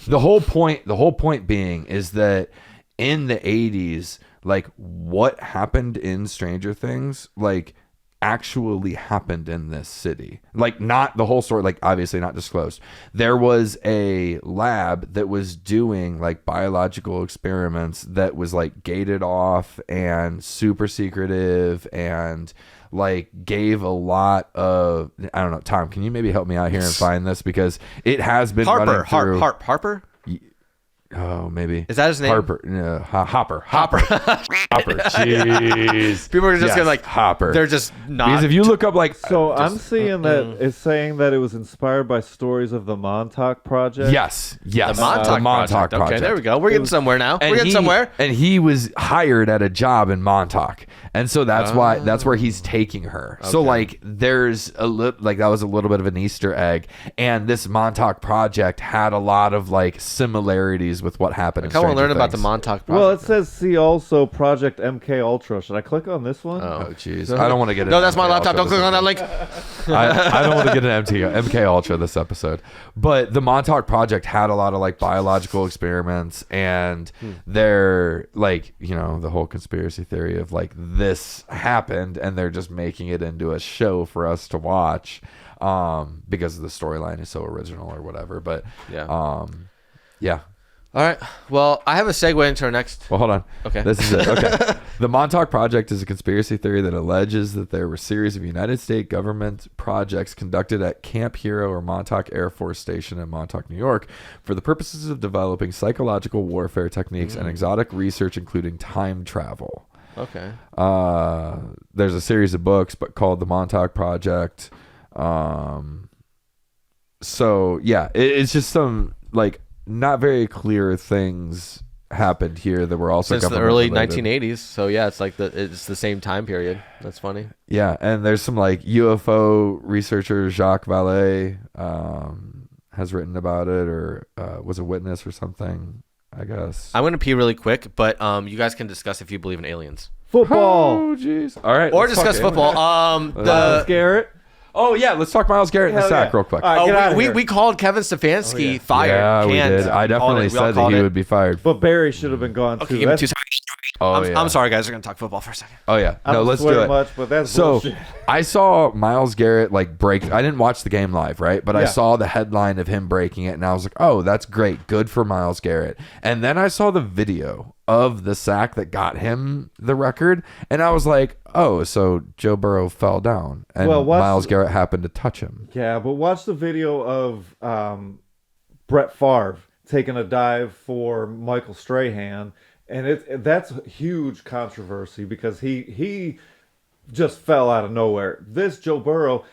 The whole point being is that in the 80s, like what happened in Stranger Things, like actually happened in this city. Like not the whole story, like obviously not disclosed. There was a lab that was doing like biological experiments that was like gated off and super secretive and like gave a lot of, I don't know, Tom, can you maybe help me out here and find this, because it has been running through. Harper. Oh, maybe. Is that his name? Hopper. No, Hopper. Hopper. Jeez. People are just gonna like Hopper. They're just not. Because if you look up like So I'm seeing that it's saying that it was inspired by stories of the Montauk Project. yes, the Montauk, Montauk Project. Okay, there we go. We're getting somewhere now. We're getting somewhere. And he was hired at a job in Montauk, and so that's where he's taking her. So like there's like that was a little bit of an Easter egg, and this Montauk Project had a lot of like similarities with what happened. I want to learn about the Montauk Project. Well, it says see also Project MK Ultra. Should I click on this one? Oh jeez, I don't want to get. No, that's my laptop. Don't click on that link. I don't want to get an MK Ultra this episode, but the Montauk Project had a lot of like biological experiments, and they're like, you know, the whole conspiracy theory of like this happened, and they're just making it into a show for us to watch, because the storyline is so original or whatever. But yeah. All right. Well, I have a segue into our next. Well, hold on. Okay. This is it. Okay. The Montauk Project is a conspiracy theory that alleges that there were a series of United States government projects conducted at Camp Hero or Montauk Air Force Station in Montauk, New York, for the purposes of developing psychological warfare techniques and exotic research, including time travel. Okay. There's a series of books, but called the Montauk Project. So yeah, it's just some like not very clear things happened here that were also since the early government-related. 1980s. So yeah, it's like it's the same time period. That's funny. Yeah, and there's some like UFO researcher Jacques Vallée has written about it, or was a witness or something, I guess. I'm gonna pee really quick, but you guys can discuss if you believe in aliens Football. Oh jeez. All right. or let's talk discuss football. Myles Garret. Oh yeah, let's talk Myles Garret in a Hell sec yeah. real quick. All right, get out of we here. called Kevin Stefanski fired. Yeah, we Canned. did. I definitely We all said that called he it. would be fired. But Barry should have been gone Okay, too. give me That's- 2 seconds. Oh yeah. I'm sorry, guys. We're gonna talk football for a second. Oh yeah. I No, don't let's swear do it. much, but that's So bullshit. I saw Myles Garret like break. I didn't watch the game live, right? But I Yeah. saw the headline of him breaking it, and I was like, "Oh, that's great, good for Myles Garret." And then I saw the video of the sack that got him the record, and I was like, "Oh, so Joe Burrow fell down, and Well, watch Myles the- Garret happened to touch him." Yeah, but watch the video of Brett Favre taking a dive for Michael Strahan, and that's huge controversy because he just fell out of nowhere. This Joe Burrow,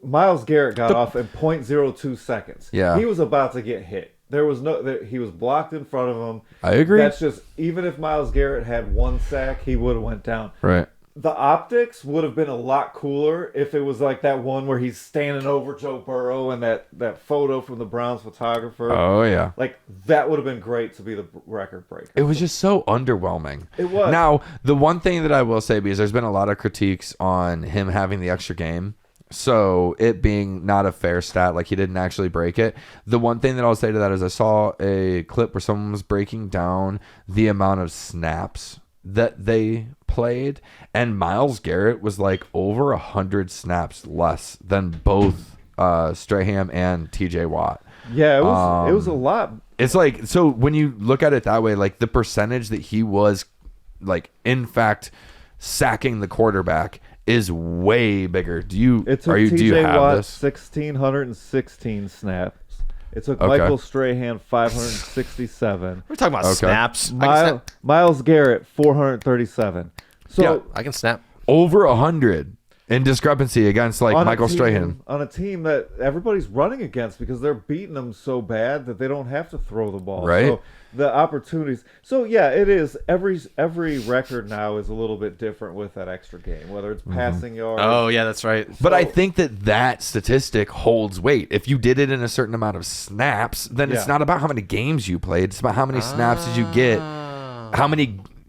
Myles Garret got off in 0.02 seconds. Yeah. He was about to get hit. He was blocked in front of him. I agree. That's just, even if Myles Garret had one sack, he would have went down. Right. The optics would have been a lot cooler if it was like that one where he's standing over Joe Burrow and that photo from the Browns photographer. Oh yeah. Like, that would have been great to be the record breaker. It was just so underwhelming. It was. Now, the one thing that I will say, because there's been a lot of critiques on him having the extra game, so it being not a fair stat, like he didn't actually break it. The one thing that I'll say to that is I saw a clip where someone was breaking down the amount of snaps that they played, and Myles Garret was like over 100 snaps less than both Strahan and TJ Watt. Yeah, it was a lot. It's like, so when you look at it that way, like the percentage that he was like in fact sacking the quarterback is way bigger. Do you It took do you TJ have Watt this? 1,616 snaps. It took Okay. Michael Strahan 567. We're talking about Okay. snaps. I can snap. Miles Garrett 437. So Yeah, I can snap. Over 100 in discrepancy against like on a Michael team- Strahan. on a team that everybody's running against because they're beating them so bad that they don't have to throw the ball. Right. So the opportunities. So yeah, it is. Every record now is a little bit different with that extra game, whether it's passing yards. Oh yeah, that's right. But I think that statistic holds weight. If you did it in a certain amount of snaps, then it's Yeah. not about how many games you played. It's about how many snaps did you get.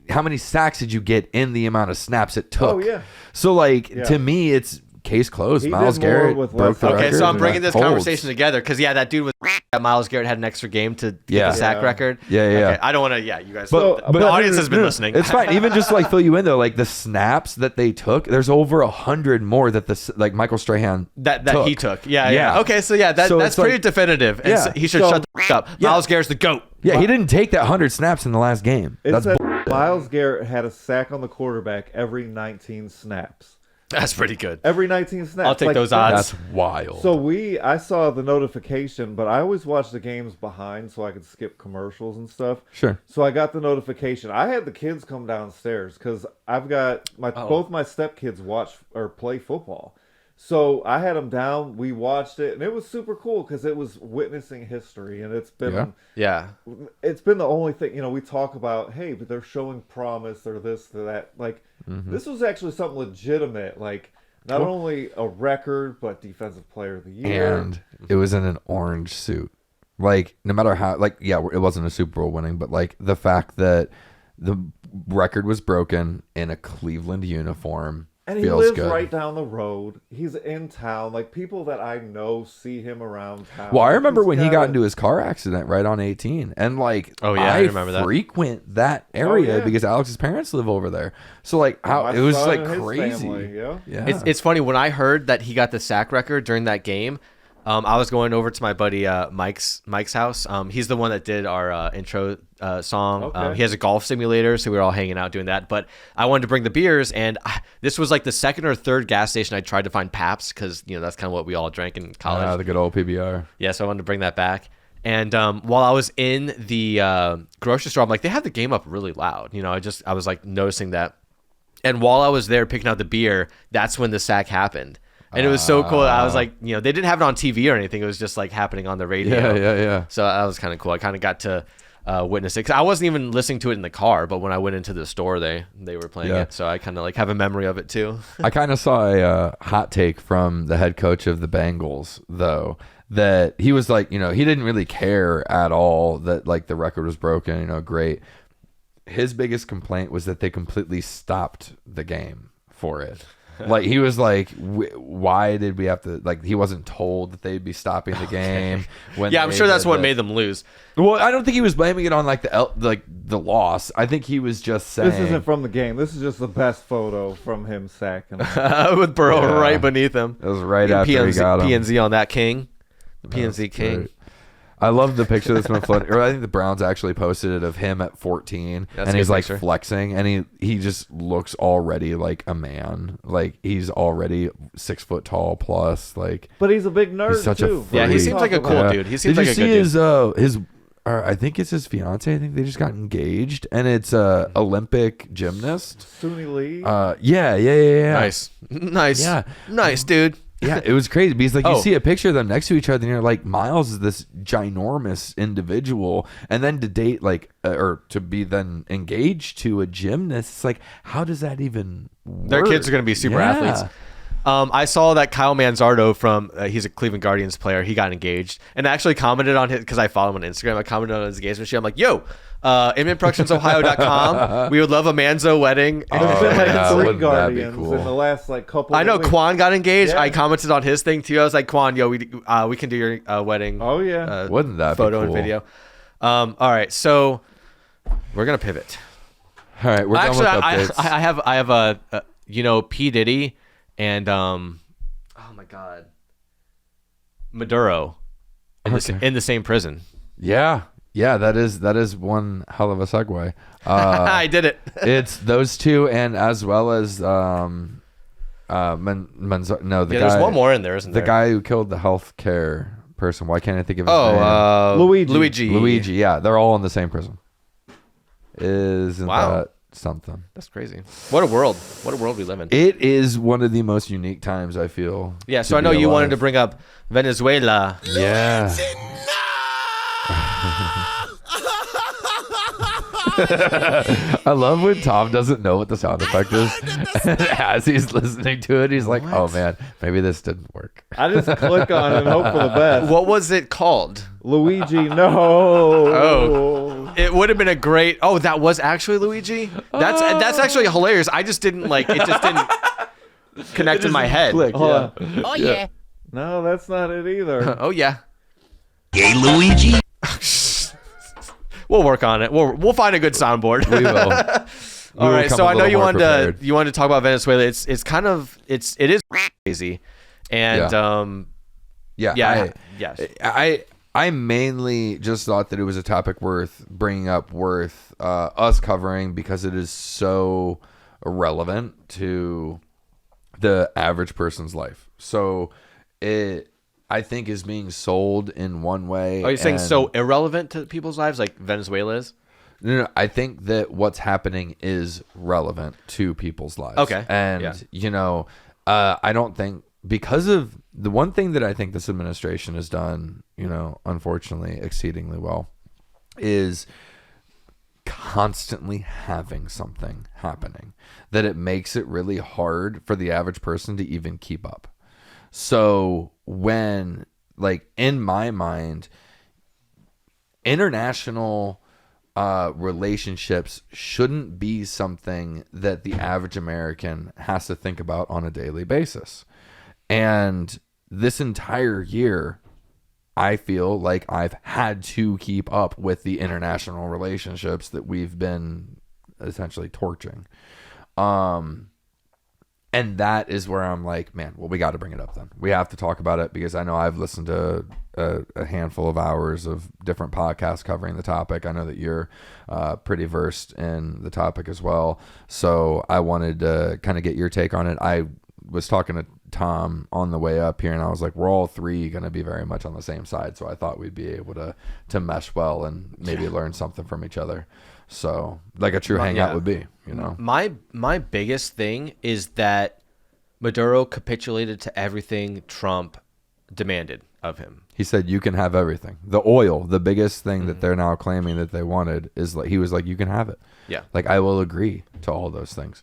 How many sacks did you get in the amount of snaps it took? Oh, yeah. So like Yeah. to me, it's case closed. He Myles did more Garrett with broke less the effort. record. Okay, so I'm and bringing that this holds. conversation together because that dude was Myles Garrett had an extra game to get Yeah. the sack Yeah. record. Yeah. Okay, I don't want to. Yeah, you guys. But- the but- audience has been listening. It's fine. Even just like fill you in though, like the snaps that they took, there's over 100 more that like Michael Strahan that took. he took. Yeah. Yeah. Okay, so yeah, So that's it's like- pretty definitive. And Yeah. so he should So- shut the up. Yeah. Myles Garrett's the GOAT. Yeah, he didn't take that 100 snaps in the last game. It That's said Myles Garrett had a sack on the quarterback every 19 snaps. That's pretty good. Every 19 snaps. I'll take those odds. that's wild. So I saw the notification, but I always watch the games behind so I could skip commercials and stuff. Sure. So I got the notification. I had the kids come downstairs because I've got both my stepkids watch or play football. So I had them down. We watched it, and it was super cool because it was witnessing history, and it's been Yeah. it's been the only thing, we talk about, hey, but they're showing promise, they're this, they're that. Like, this was actually something legitimate. Like, not only a record, but Defensive Player of the Year. And it was in an orange suit. Like, no matter how, like, yeah, it wasn't a Super Bowl winning, but like the fact that the record was broken in a Cleveland uniform. And he feels lives good. right down the road. He's in town. Like, people that I know see him around town. Well, I remember He's when he got got a- into his car accident right on 18. And like, Oh, yeah, I remember that. frequent that area yeah. because Alex's parents live over there. So like, how My it was son like and his crazy. family, yeah. It's funny when I heard that he got the sack record during that game. I was going over to my buddy Mike's house. He's the one that did our intro song. Okay. He has a golf simulator, so we were all hanging out doing that. But I wanted to bring the beers, and this was like the second or third gas station I tried to find Pabst because that's kind of what we all drank in college. The good old PBR. Yeah, so I wanted to bring that back. And while I was in the grocery store, I'm like, they have the game up really loud. I was like noticing that. And while I was there picking out the beer, that's when the sack happened. And it was so cool. I was like, they didn't have it on TV or anything. It was just like happening on the radio. Yeah. So that was kind of cool. I kind of got to witness it. 'Cause I wasn't even listening to it in the car, but when I went into the store, they were playing Yeah. it. So I kind of like have a memory of it too. I kind of saw a hot take from the head coach of the Bengals, though, that he was like, he didn't really care at all that like the record was broken. Great. His biggest complaint was that they completely stopped the game for it. Like he was like, why did we have to? Like he wasn't told that they'd be stopping the game. When Yeah, I'm they sure that's did what that. made them lose. Well, I don't think he was blaming it on like the loss. I think he was just saying This isn't from the game. This is just the best photo from him sacking him. With Burrow Yeah. right beneath him. it was right after he got him. PNZ on that king. The PNZ king. Great. I love the picture that's been floating. Or I think the Browns actually posted it of him at 14, That's and a he's good like picture. flexing, and he just looks already like a man. Like he's already 6 foot tall plus. Like But he's a big nerd, He's such a too. Yeah, he freak. seems like a cool Yeah. dude. He seems Did like you a good see dude. his I think it's his fiance. I think they just got engaged, and it's a Olympic gymnast. Suni Lee. Yeah. Nice. Yeah. Nice, dude. Yeah, it was crazy because like you Oh. see a picture of them next to each other, and you're like, Miles is this ginormous individual, and then to date like or to be then engaged to a gymnast, it's like, how does that even work? Their kids are going to be super Yeah. athletes. I saw that Kyle Manzardo from he's a Cleveland Guardians player. He got engaged, and I actually commented on his because I follow him on Instagram. I commented on his engagement shit. I'm like, yo, inmanproductionsohio.com. We would love a Manzo wedding. There's been like yeah, 3 wouldn't that be Guardians cool? in the last couple. I know weeks. Quan got engaged. Yeah. I commented on his thing too. I was like, Quan, yo, we can do your wedding. Oh yeah. Wouldn't that be photo cool? and video. All right, so we're gonna pivot. All right, we're Actually, done with updates. I have a P Diddy and oh my god, Maduro in the same prison. Yeah. That is one hell of a segue. I did it. It's those two, and as well as the guy. There's one more in there, isn't there? The guy who killed the healthcare person. Why can't I think of his name? Luigi. Yeah, they're all in the same prison. Isn't that something? That's crazy. What a world we live in. It is one of the most unique times, I feel. Yeah, so I know you wanted to bring up Venezuela. Yeah. I love when Tom doesn't know what the sound effect is. And as he's listening to it, he's like, oh man, maybe this didn't work. I just click on it and hope for the best. What was it called? Luigi, no. Oh, it would have been a great. Oh, that was actually Luigi. That's actually hilarious. I just didn't like it. Just didn't connect in my head. Click, yeah. Oh yeah. No, that's not it either. Oh yeah. Gay Luigi. We'll work on it. We'll find a good soundboard. We will. All right. So I know you wanted to talk about Venezuela. It is crazy, and I mainly just thought that it was a topic worth bringing up, worth us covering, because it is so relevant to the average person's life. So it, I think, is being sold in one way. Are you saying so irrelevant to people's lives like Venezuela is? No, I think that what's happening is relevant to people's lives. Okay. And, I don't think, because of the one thing that I think this administration has done, unfortunately, exceedingly well, is constantly having something happening that it makes it really hard for the average person to even keep up. So when, in my mind, international relationships shouldn't be something that the average American has to think about on a daily basis. And this entire year, I feel like I've had to keep up with the international relationships that we've been essentially torching. And that is where I'm like, man, well, we got to bring it up then. We have to talk about it, because I know I've listened to a handful of hours of different podcasts covering the topic. I know that you're pretty versed in the topic as well. So I wanted to kind of get your take on it. I was talking to Tom on the way up here, and I was like, we're all three going to be very much on the same side. So I thought we'd be able to mesh well and maybe learn something from each other. So like a true hangout would be, My biggest thing is that Maduro capitulated to everything Trump demanded of him. He said, you can have everything. The oil, the biggest thing that they're now claiming that they wanted, is like, he was like, you can have it. Yeah. Like, I will agree to all those things.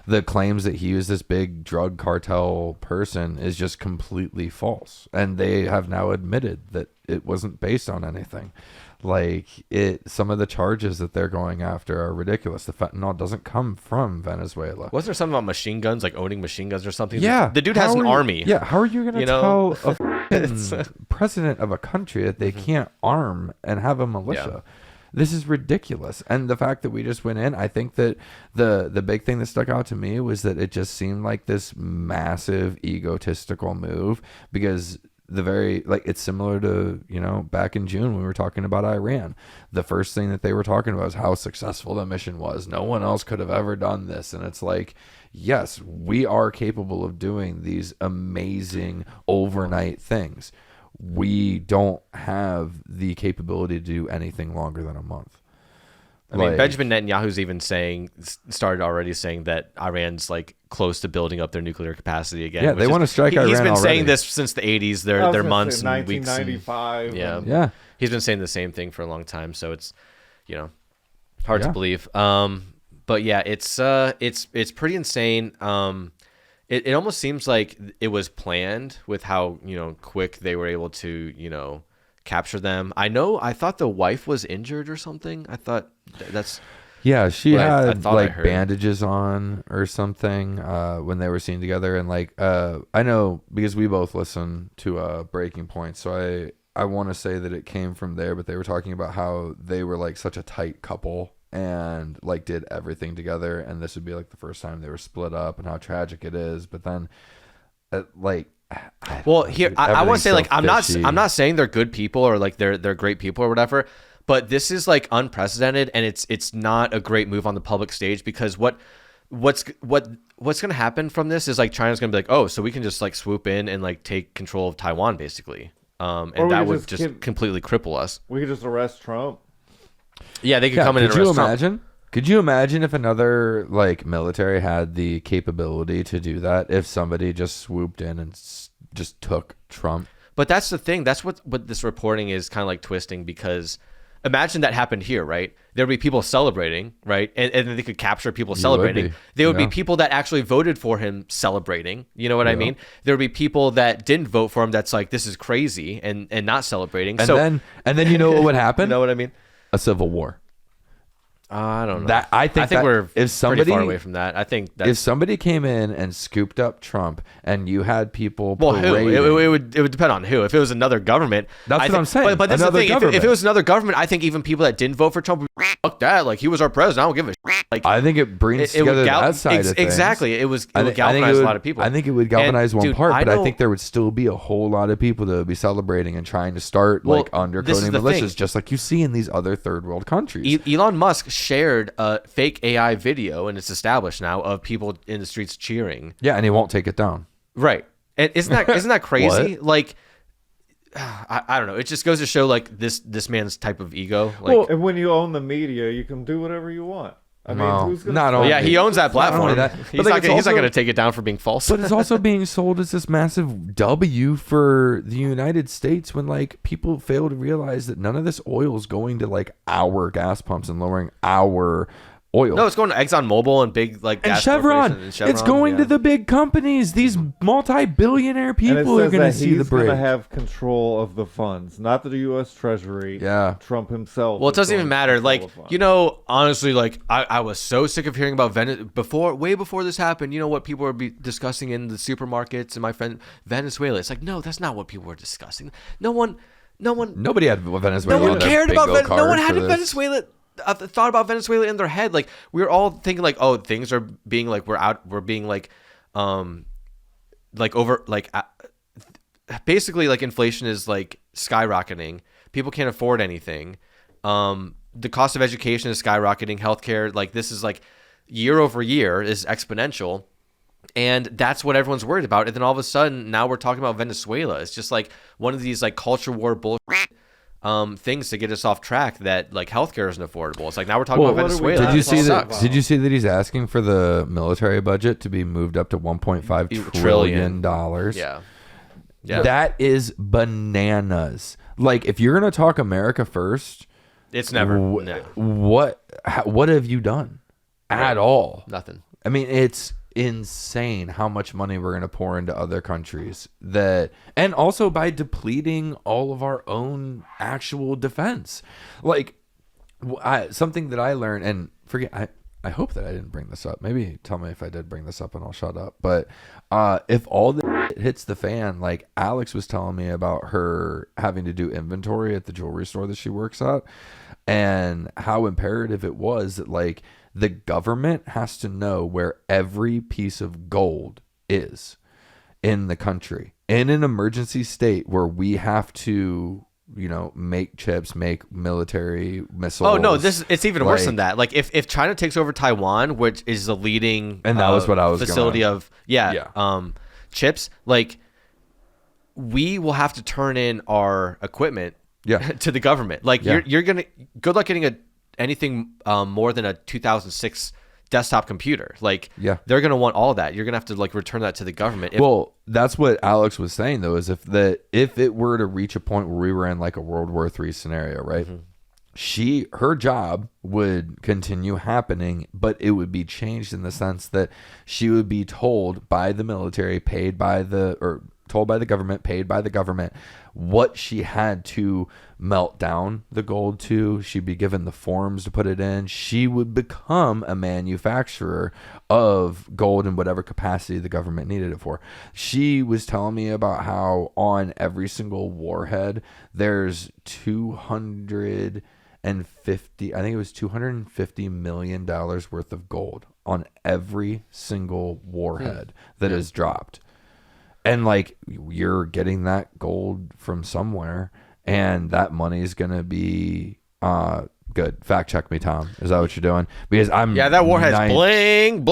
The claims that he was this big drug cartel person is just completely false. And they have now admitted that it wasn't based on anything. Some of the charges that they're going after are ridiculous. The fentanyl doesn't come from Venezuela. Wasn't there something about machine guns, like owning machine guns or something? Yeah. The dude has an army. Yeah. How are you going to tell a president of a country that they can't arm and have a militia? Yeah. This is ridiculous. And the fact that we just went in, I think that the big thing that stuck out to me was that it just seemed like this massive egotistical move, because it's similar to, back in June when we were talking about Iran. The first thing that they were talking about is how successful the mission was. No one else could have ever done this. And it's like, yes, we are capable of doing these amazing overnight things. We don't have the capability to do anything longer than a month. I mean, Benjamin Netanyahu's even started already saying that Iran's close to building up their nuclear capacity again. Yeah, they want to strike Iran. He's been already. saying this since the 80s. Their months and weeks. 1995. Yeah. He's been saying the same thing for a long time. So it's, hard to believe. But yeah, it's pretty insane. It almost seems like it was planned with how quick they were able to capture them. I thought the wife was injured or something. I thought that's she had I bandages on or something when they were seen together. And I know, because we both listen to Breaking Point, so I want to say that it came from there, but they were talking about how they were such a tight couple and did everything together, and this would be the first time they were split up, and how tragic it is. But then Well, here I want to say so like I'm fishy. not saying they're good people or like they're great people or whatever, but this is like unprecedented and it's not a great move on the public stage because what's going to happen from this is like China's going to be like, oh, so we can just like swoop in and like take control of Taiwan basically, and that would just completely cripple us. We could just arrest Trump. Yeah, they could come in and Could arrest you Trump. imagine? Could you imagine if another like military had the capability to do that? If somebody just swooped in and just took Trump? But that's the thing. That's what this reporting is kind of like twisting because imagine that happened here, right? There would be people celebrating, right? And then they could capture people celebrating. There would be people that actually voted for him celebrating. You know what I mean? There would be people that didn't vote for him that's like, this is crazy and not celebrating. And then you know what would happen? You know what I mean? A civil war. I don't know. I think we're if somebody, pretty far away from that. I think if somebody came in and scooped up Trump and you had people parading, it would depend on who. If it was another government, that's what I'm saying. But this is the thing. If it was another government, I think even people that didn't vote for Trump would be, fuck that. Like he was our president. I don't give a shit. Like I think it brings together that side of things. Exactly. It would galvanize a lot of people. I think it would galvanize one dude, part, but I think there would still be a whole lot of people that would be celebrating and trying to start like undercoating militias, just like you see in these other third world countries. Elon Musk shared a fake AI video, and it's established now of people in the streets cheering. Yeah, and he won't take it down. Right. And isn't that crazy? Like, I don't know. It just goes to show like this man's type of ego. Like, And when you own the media, you can do whatever you want. I mean, who's gonna not only yeah, he owns that platform. He's not going to take it down for being false. But it's also being sold as this massive W for the United States when like people fail to realize that none of this oil is going to like our gas pumps and lowering our oil. No, it's going to ExxonMobil and big like and gas Chevron. And Chevron. It's going to the big companies. These multi-billionaire people are going to see the break. He's going to have control of the funds, not the U.S. Treasury. Yeah, Trump himself. Well, it doesn't even matter. Like, you know, honestly, like I was so sick of hearing about way before this happened. You know what people were discussing in the supermarkets and my friend Venezuela. It's like, no, that's not what people were discussing. nobody had Venezuela. No one cared about Venezuela. No one had Venezuela. thought about Venezuela in their head. Like we were all thinking like, oh, things are being like we're being like over like basically like inflation is like skyrocketing. People can't afford anything. The cost of education is skyrocketing. Healthcare, like this is like year over year is exponential. And that's what everyone's worried about. And then all of a sudden now we're talking about Venezuela. It's just like one of these like culture war bullshit things to get us off track that like healthcare isn't affordable. It's like now we're talking about Venezuela. Did you see that? Did you see that he's asking for the military budget to be moved up to $1.5 trillion? Yeah. That is bananas. Like if you're gonna talk America first, it's never. What have you done at all? Nothing. I mean, it's insane how much money we're going to pour into other countries and also by depleting all of our own actual defense. Like something that I learned, and forget, I hope that I didn't bring this up. Maybe tell me if I did bring this up and I'll shut up. But if all the hits the fan, like Alex was telling me about her having to do inventory at the jewelry store that she works at, and how imperative it was that like the government has to know where every piece of gold is in the country in an emergency state where we have to, you know, make chips, make military missiles. Oh no, it's even worse than that. Like if China takes over Taiwan, which is the leading and that was what I was facility of chips, like we will have to turn in our equipment to the government. Like you're gonna good luck getting anything more than a 2006 desktop computer. Like they're gonna want all that. You're gonna have to like return that to the government. Well, that's what Alex was saying though, is if it were to reach a point where we were in like a World War III scenario, right? Mm-hmm. Her job would continue happening, but it would be changed in the sense that she would be told by the military, told by the government, paid by the government, what she had to melt down the gold to. She'd be given the forms to put it in. She would become a manufacturer of gold in whatever capacity the government needed it for. She was telling me about how on every single warhead, there's $250 million worth of gold on every single warhead that is dropped. And like you're getting that gold from somewhere, and that money is gonna be good. Fact check me, Tom. Is that what you're doing? Because I'm that warhead's bling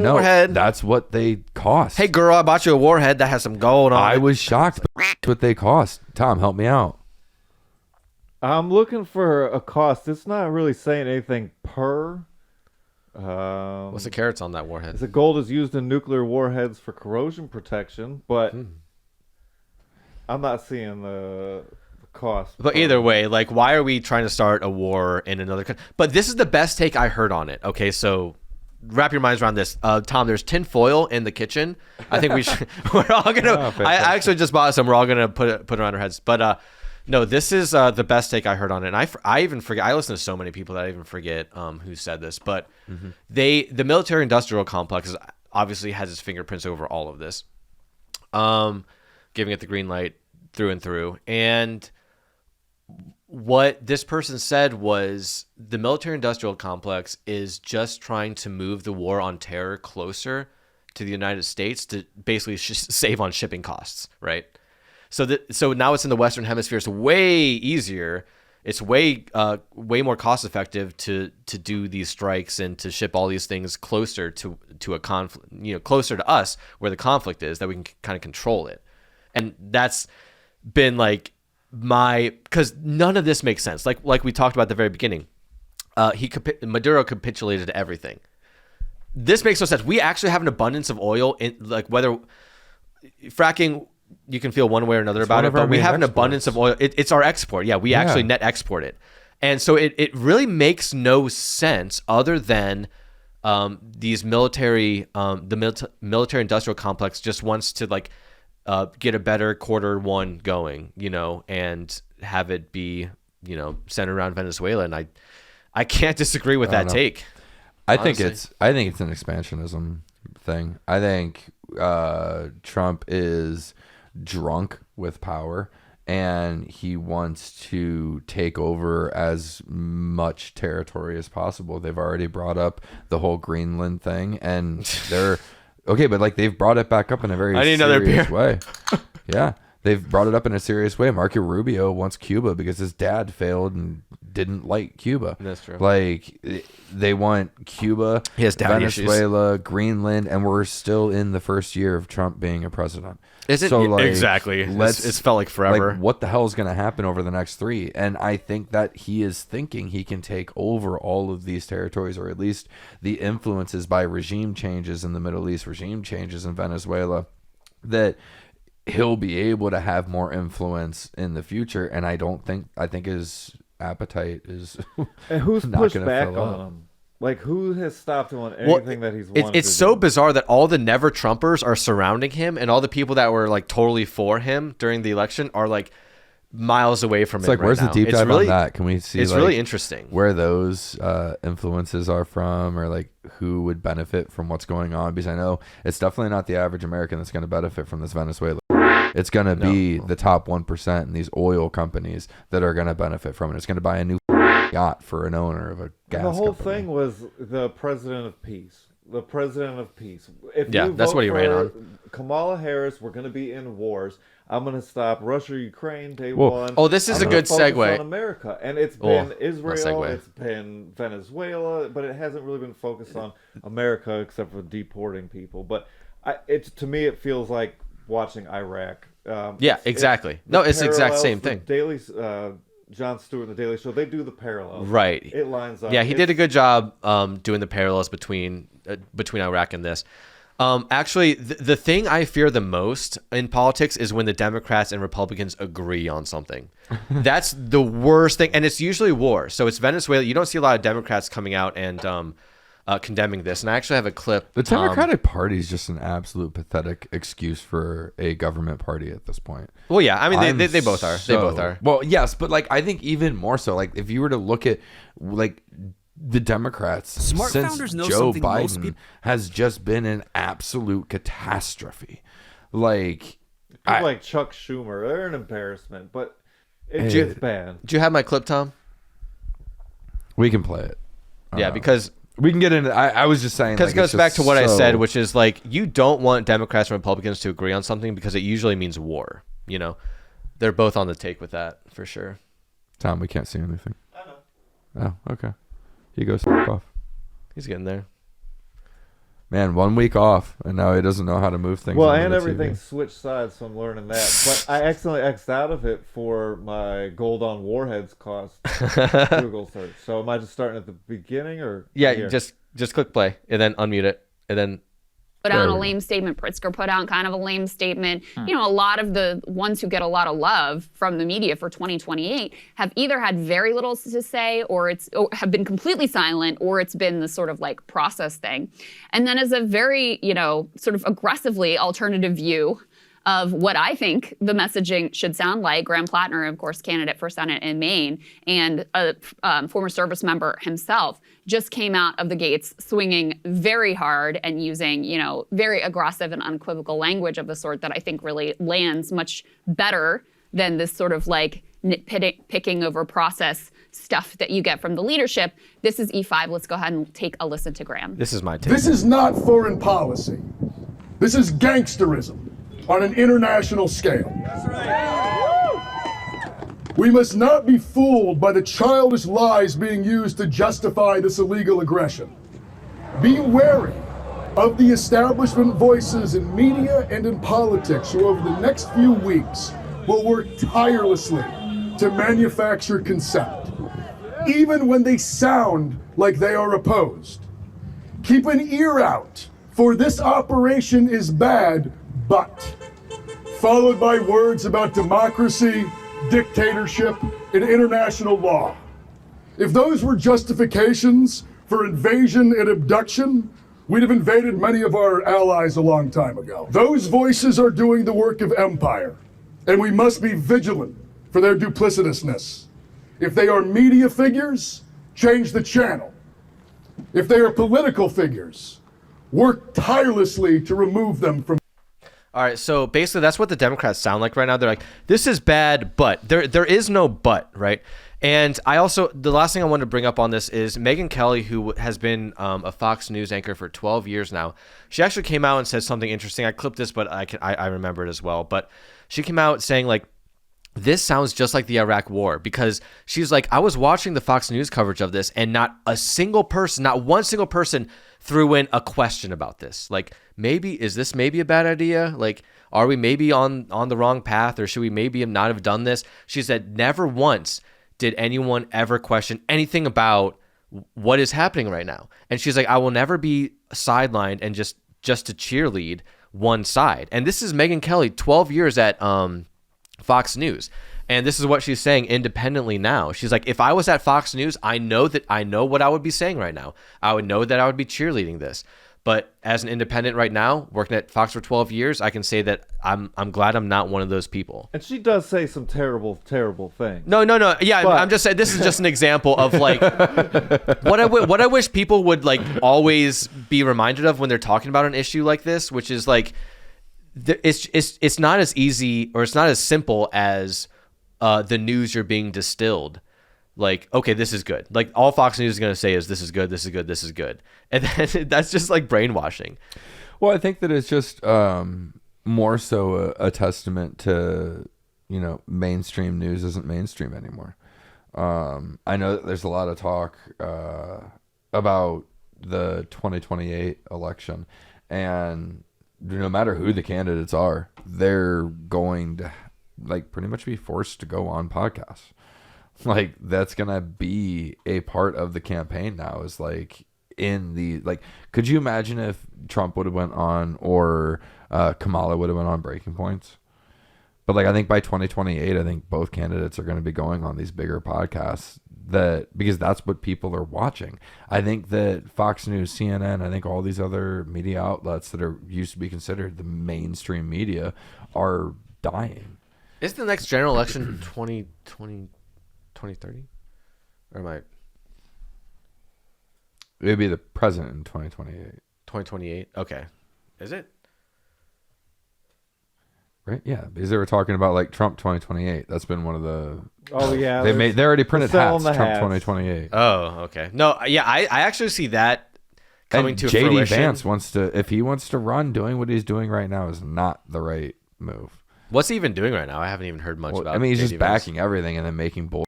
no, warhead. That's what they cost. Hey girl, I bought you a warhead that has some gold on I it. was shocked. But that's what they cost. Tom, help me out. I'm looking for a cost. It's not really saying anything per. What's the carats on that warhead? The gold is used in nuclear warheads for corrosion protection, but I'm not seeing the cost. But either way, like, why are we trying to start a war in another country? But this is the best take I heard on it. Okay, so wrap your minds around this. Tom, there's tin foil in the kitchen. I think we should. We're all gonna. I actually just bought some. We're all gonna put it on our heads. But no, this is the best take I heard on it. And I even forget. I listen to so many people that I even forget who said this. But the military-industrial complex obviously has its fingerprints over all of this, giving it the green light through and through. And what this person said was the military-industrial complex is just trying to move the war on terror closer to the United States to basically save on shipping costs, right? So now it's in the Western Hemisphere. It's way easier. It's way more cost effective to do these strikes and to ship all these things closer to a conflict, closer to us where the conflict is, that we can kind of control it. And that's been like because none of this makes sense. Like we talked about at the very beginning, Maduro capitulated to everything. This makes no sense. We actually have an abundance of oil in, like, whether fracking, you can feel one way or another about it, but we have an abundance of oil. It's our export. Yeah, we actually net export it. And so it really makes no sense other than these military industrial complex just wants to like get a better Q1 going, and have it be, centered around Venezuela. And I can't disagree with that take. I think it's an expansionism thing. I think Trump is drunk with power and he wants to take over as much territory as possible. They've already brought up the whole Greenland thing, and they're okay, but like they've brought it back up in a very serious way. Yeah. They've brought it up in a serious way. Marco Rubio wants Cuba because his dad failed and didn't like Cuba. That's true. Like, they want Cuba, Venezuela, Greenland, and we're still in the first year of Trump being a president. Exactly. It's felt like forever. Like, what the hell is going to happen over the next 3? And I think that he is thinking he can take over all of these territories, or at least the influences by regime changes in the Middle East, regime changes in Venezuela, that he'll be able to have more influence in the future. And I think his appetite is and who's not pushed gonna back fill on up. him? Like, who has stopped him on anything that he's wanted it's to so do? bizarre that all the never Trumpers are surrounding him, and all the people that were like totally for him during the election are like miles away from him. It's like, where's the deep dive on that? Can we see? It's like, really interesting where those influences are from, or like who would benefit from what's going on. Because I know it's definitely not the average American that's going to benefit from this Venezuela. It's going to be the top 1% in these oil companies that are going to benefit from it. It's going to buy a new yacht for an owner of a gas company. The whole thing was the president of peace. The president of peace. If Yeah, you that's vote what he ran for on. Kamala Harris, we're going to be in wars. I'm going to stop Russia, Ukraine, day one. Oh, this is I'm a good gonna focus segue. on America. And it's been nice Israel, segue. it's been Venezuela, but it hasn't really been focused on America except for deporting people. But to me, it feels like watching Iraq. Exactly. It's the exact same thing. Jon Stewart and the Daily Show, they do the parallels. Right. It lines up. Yeah, he did a good job doing the parallels between Iraq and this. Actually, the thing I fear the most in politics is when the Democrats and Republicans agree on something. That's the worst thing. And it's usually war. So it's Venezuela. You don't see a lot of Democrats coming out and condemning this. And I actually have a clip. The Democratic Party is just an absolute pathetic excuse for a government party at this point. Well, yeah. I mean, they both are. They both are. Well, yes, but like I think even more so. Like if you were to look at like the Democrats Smart since founders know Joe something most Biden has just been an absolute catastrophe. Like People like Chuck Schumer, they're an embarrassment, but it's bad. Do you have my clip, Tom? We can play it. Yeah, because We can get into. I was just saying because like, it goes it's back to just what I so- said, which is like you don't want Democrats and Republicans to agree on something because it usually means war. They're both on the take with that for sure. Tom, we can't see anything. I know. Oh, okay. He goes off. He's getting there. Man, 1 week off, and now he doesn't know how to move things. Well, onto and the everything TV. switched sides, so I'm learning that. But I accidentally X'd out of it for my gold on warheads cost Google search. So am I just starting at the beginning or? Yeah, here? just click play and then unmute it and then. Put out a lame statement. Pritzker put out kind of a lame statement. A lot of the ones who get a lot of love from the media for 2028 have either had very little to say or have been completely silent, or it's been the sort of like process thing. And then as a very, sort of aggressively alternative view of what I think the messaging should sound like, Graham Plattner, of course, candidate for Senate in Maine, and a former service member himself, just came out of the gates swinging very hard and using, very aggressive and unequivocal language of the sort that I think really lands much better than this sort of like nitpicking over process stuff that you get from the leadership. This is E5. Let's go ahead and take a listen to Graham. This is my take. This is not foreign policy. This is gangsterism on an international scale. That's right. We must not be fooled by the childish lies being used to justify this illegal aggression. Be wary of the establishment voices in media and in politics who over the next few weeks will work tirelessly to manufacture consent, even when they sound like they are opposed. Keep an ear out, for this operation is bad, but followed by words about democracy, dictatorship, and international law. If those were justifications for invasion and abduction, we'd have invaded many of our allies a long time ago. Those voices are doing the work of empire, and we must be vigilant for their duplicitousness. If they are media figures, change the channel. If they are political figures, work tirelessly to remove them from. All right, so basically that's what the Democrats sound like right now. They're like, this is bad, but there is no but, right? And the last thing I wanted to bring up on this is Megyn Kelly, who has been a Fox News anchor for 12 years now. She actually came out and said something interesting. I clipped this, but I remember it as well. But she came out saying like, this sounds just like the Iraq War, because she's like, I was watching the Fox News coverage of this and not one single person threw in a question about this. Like, is this maybe a bad idea? Like, are we maybe on the wrong path, or should we maybe not have done this? She said never once did anyone ever question anything about what is happening right now. And she's like, I will never be sidelined and just to cheerlead one side. And this is Megyn Kelly, 12 years at Fox News. And this is what she's saying independently now. She's like, if I was at Fox News, I know what I would be saying right now. I would know that I would be cheerleading this. But as an independent right now, working at Fox for 12 years, I can say that I'm glad I'm not one of those people. And she does say some terrible, terrible things. No. Yeah, but I'm just saying this is just an example of like what I wish people would like always be reminded of when they're talking about an issue like this, which is like it's not as easy, or it's not as simple as the news you're being distilled. Like, okay, this is good. Like, all Fox News is going to say is this is good, this is good, this is good. And then that's just like brainwashing. Well, I think that it's just more so a testament to, mainstream news isn't mainstream anymore. I know that there's a lot of talk about the 2028 election, and no matter who the candidates are, they're going to like pretty much be forced to go on podcasts. Like, that's gonna be a part of the campaign now, is like could you imagine if Trump would have went on, or Kamala would have went on Breaking Points? But like, I think by 2028, I think both candidates are going to be going on these bigger podcasts, because that's what people are watching. I think that Fox News, CNN, I think all these other media outlets that are used to be considered the mainstream media are dying. Is the next general election 2030? Or am I? It would be the president in 2028. 2028? Okay. Is it? Right? Yeah, because they were talking about like Trump 2028. That's been one of the Oh yeah, They already printed selling hats. the Trump hats. 2028. Oh, okay. No, yeah, I actually see that coming And to JD fruition. Vance if he wants to run, doing what he's doing right now is not the right move. What's he even doing right now? I haven't even heard much Well, about. I mean, he's JD just Vance. backing everything and then making bull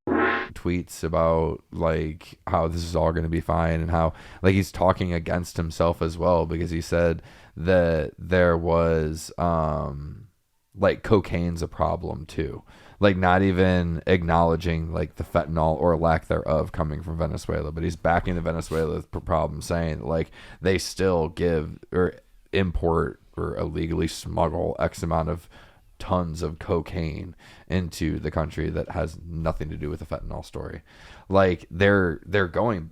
tweets about like how this is all going to be fine and how like he's talking against himself as well, because he said that there was like cocaine's a problem too, like not even acknowledging like the fentanyl or lack thereof coming from Venezuela, but he's backing the Venezuela problem, saying that, like they still give or import or illegally smuggle X amount of tons of cocaine into the country that has nothing to do with the fentanyl story. Like they're going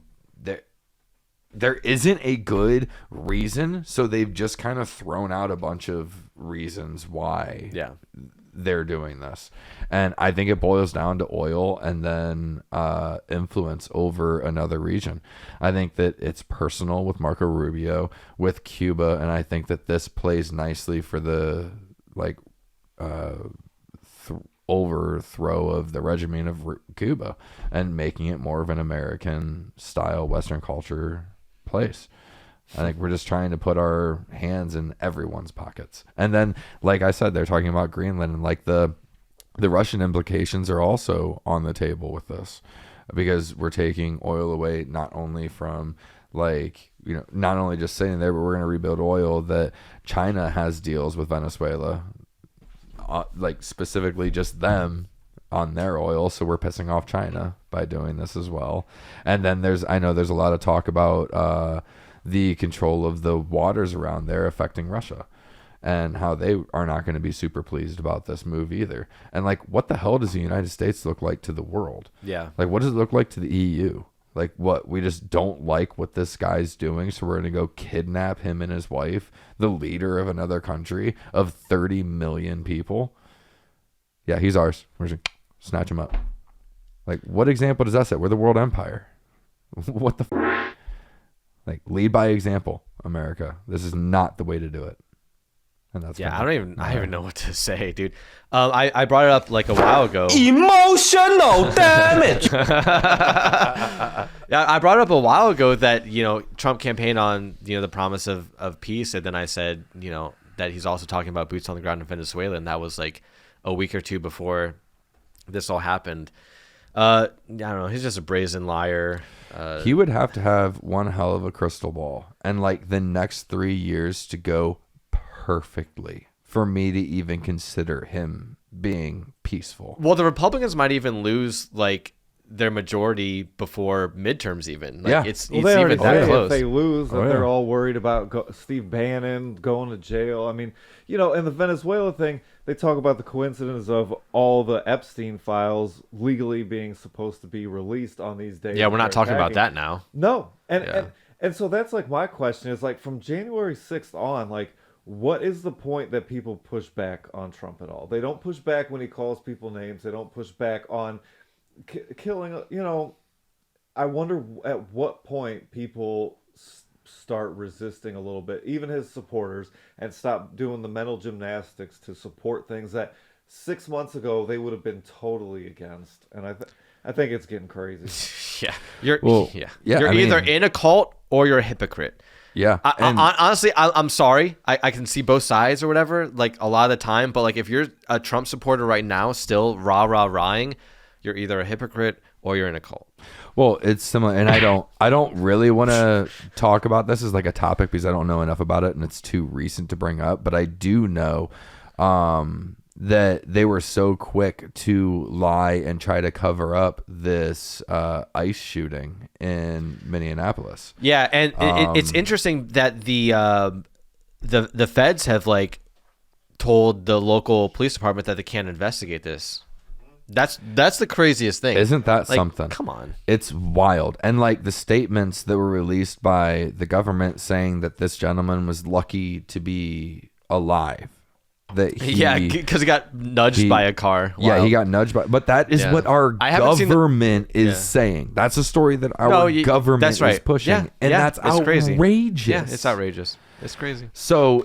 there isn't a good reason, so they've just kind of thrown out a bunch of reasons why they're doing this. And I think it boils down to oil and then influence over another region. I think that it's personal with Marco Rubio, with Cuba, and I think that this plays nicely for the like overthrow of the regime of Cuba and making it more of an American style Western culture place. I think we're just trying to put our hands in everyone's pockets. And then, like I said, they're talking about Greenland, and like the Russian implications are also on the table with this, because we're taking oil away not only from like, you know, not only just sitting there, but we're going to rebuild oil. That China has deals with Venezuela, like specifically just them on their oil, so we're pissing off China by doing this as well. And then I know there's a lot of talk about the control of the waters around there affecting Russia, and how they are not going to be super pleased about this move either. And like, what the hell does the United States look like to the world? Yeah. Like, what does it look like to the EU? Like, what, we just don't like what this guy's doing, so we're going to go kidnap him and his wife, the leader of another country of 30 million people? Yeah, he's ours. We're just snatch him up. Like, what example does that set? We're the world empire. What the like, lead by example, America. This is not the way to do it. And that's I don't even know what to say, dude. I brought it up like a while ago. Emotional damage. Yeah, I brought it up a while ago that, you know, Trump campaigned on, you know, the promise of peace, and then I said, you know, that he's also talking about boots on the ground in Venezuela, and that was like a week or two before this all happened. I don't know. He's just a brazen liar. He would have to have one hell of a crystal ball and like the next 3 years to go perfectly for me to even consider him being peaceful. Well, the Republicans might even lose like their majority before midterms even. Like, Yeah. it's Well, they even already that say close. if they lose, that Oh, yeah. they're all worried about Steve Bannon going to jail. I mean, you know, in the Venezuela thing, they talk about the coincidence of all the Epstein files legally being supposed to be released on these days. Yeah, we're not they're talking about attacking. that now. No, Yeah. and so that's like my question is like from January 6th on, like what is the point that people push back on Trump at all? They don't push back when he calls people names. They don't push back on killing. You know, I wonder at what point people start resisting a little bit, even his supporters, and stop doing the mental gymnastics to support things that 6 months ago they would have been totally against. And I think it's getting crazy. Yeah, you're yeah, you're I either mean- in a cult or you're a hypocrite. Yeah. Honestly, I'm sorry. I can see both sides or whatever, like a lot of the time. But like, if you're a Trump supporter right now, still rah-rah-rahing, you're either a hypocrite or you're in a cult. Well, it's similar, and I don't really want to talk about this as like a topic because I don't know enough about it, and it's too recent to bring up. But I do know that they were so quick to lie and try to cover up this ICE shooting in Minneapolis. Yeah, and it's interesting that the feds have like told the local police department that they can't investigate this. That's the craziest thing. Isn't that like, something? Come on. It's wild. And like the statements that were released by the government saying that this gentleman was lucky to be alive. That he, because he got nudged by a car. Yeah, Wow. he got nudged by. But that is Yeah. what our I haven't seen the- government is Yeah. saying. That's a story that our government that's right. is pushing, Yeah, and yeah, that's it's crazy. outrageous. Yeah, it's outrageous. It's crazy. So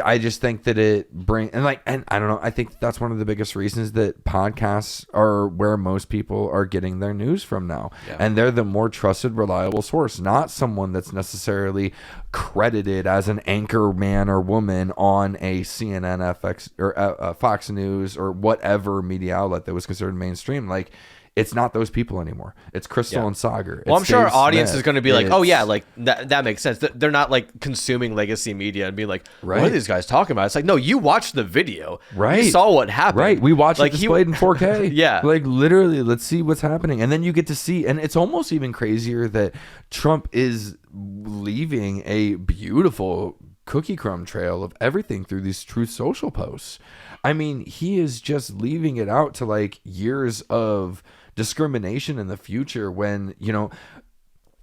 I just think that it and I don't know, I think that's one of the biggest reasons that podcasts are where most people are getting their news from now. Yeah. And they're the more trusted, reliable source, not someone that's necessarily credited as an anchor man or woman on a CNN, FX, or Fox News or whatever media outlet that was considered mainstream. Like, it's not those people anymore. It's Crystal and Sagar. Well, I'm sure our Dave audience Smith. is going to be like, oh yeah, like that makes sense. They're not like consuming legacy media and being like, what are these guys talking about? It's like, no, you watched the video. Right. You saw what happened. Right. We watched like it displayed in 4K. Yeah. Like, literally, let's see what's happening. And then you get to see, and it's almost even crazier that Trump is leaving a beautiful cookie crumb trail of everything through these Truth Social posts. I mean, he is just leaving it out to like years of discrimination in the future when, you know,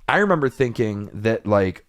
I remember thinking that like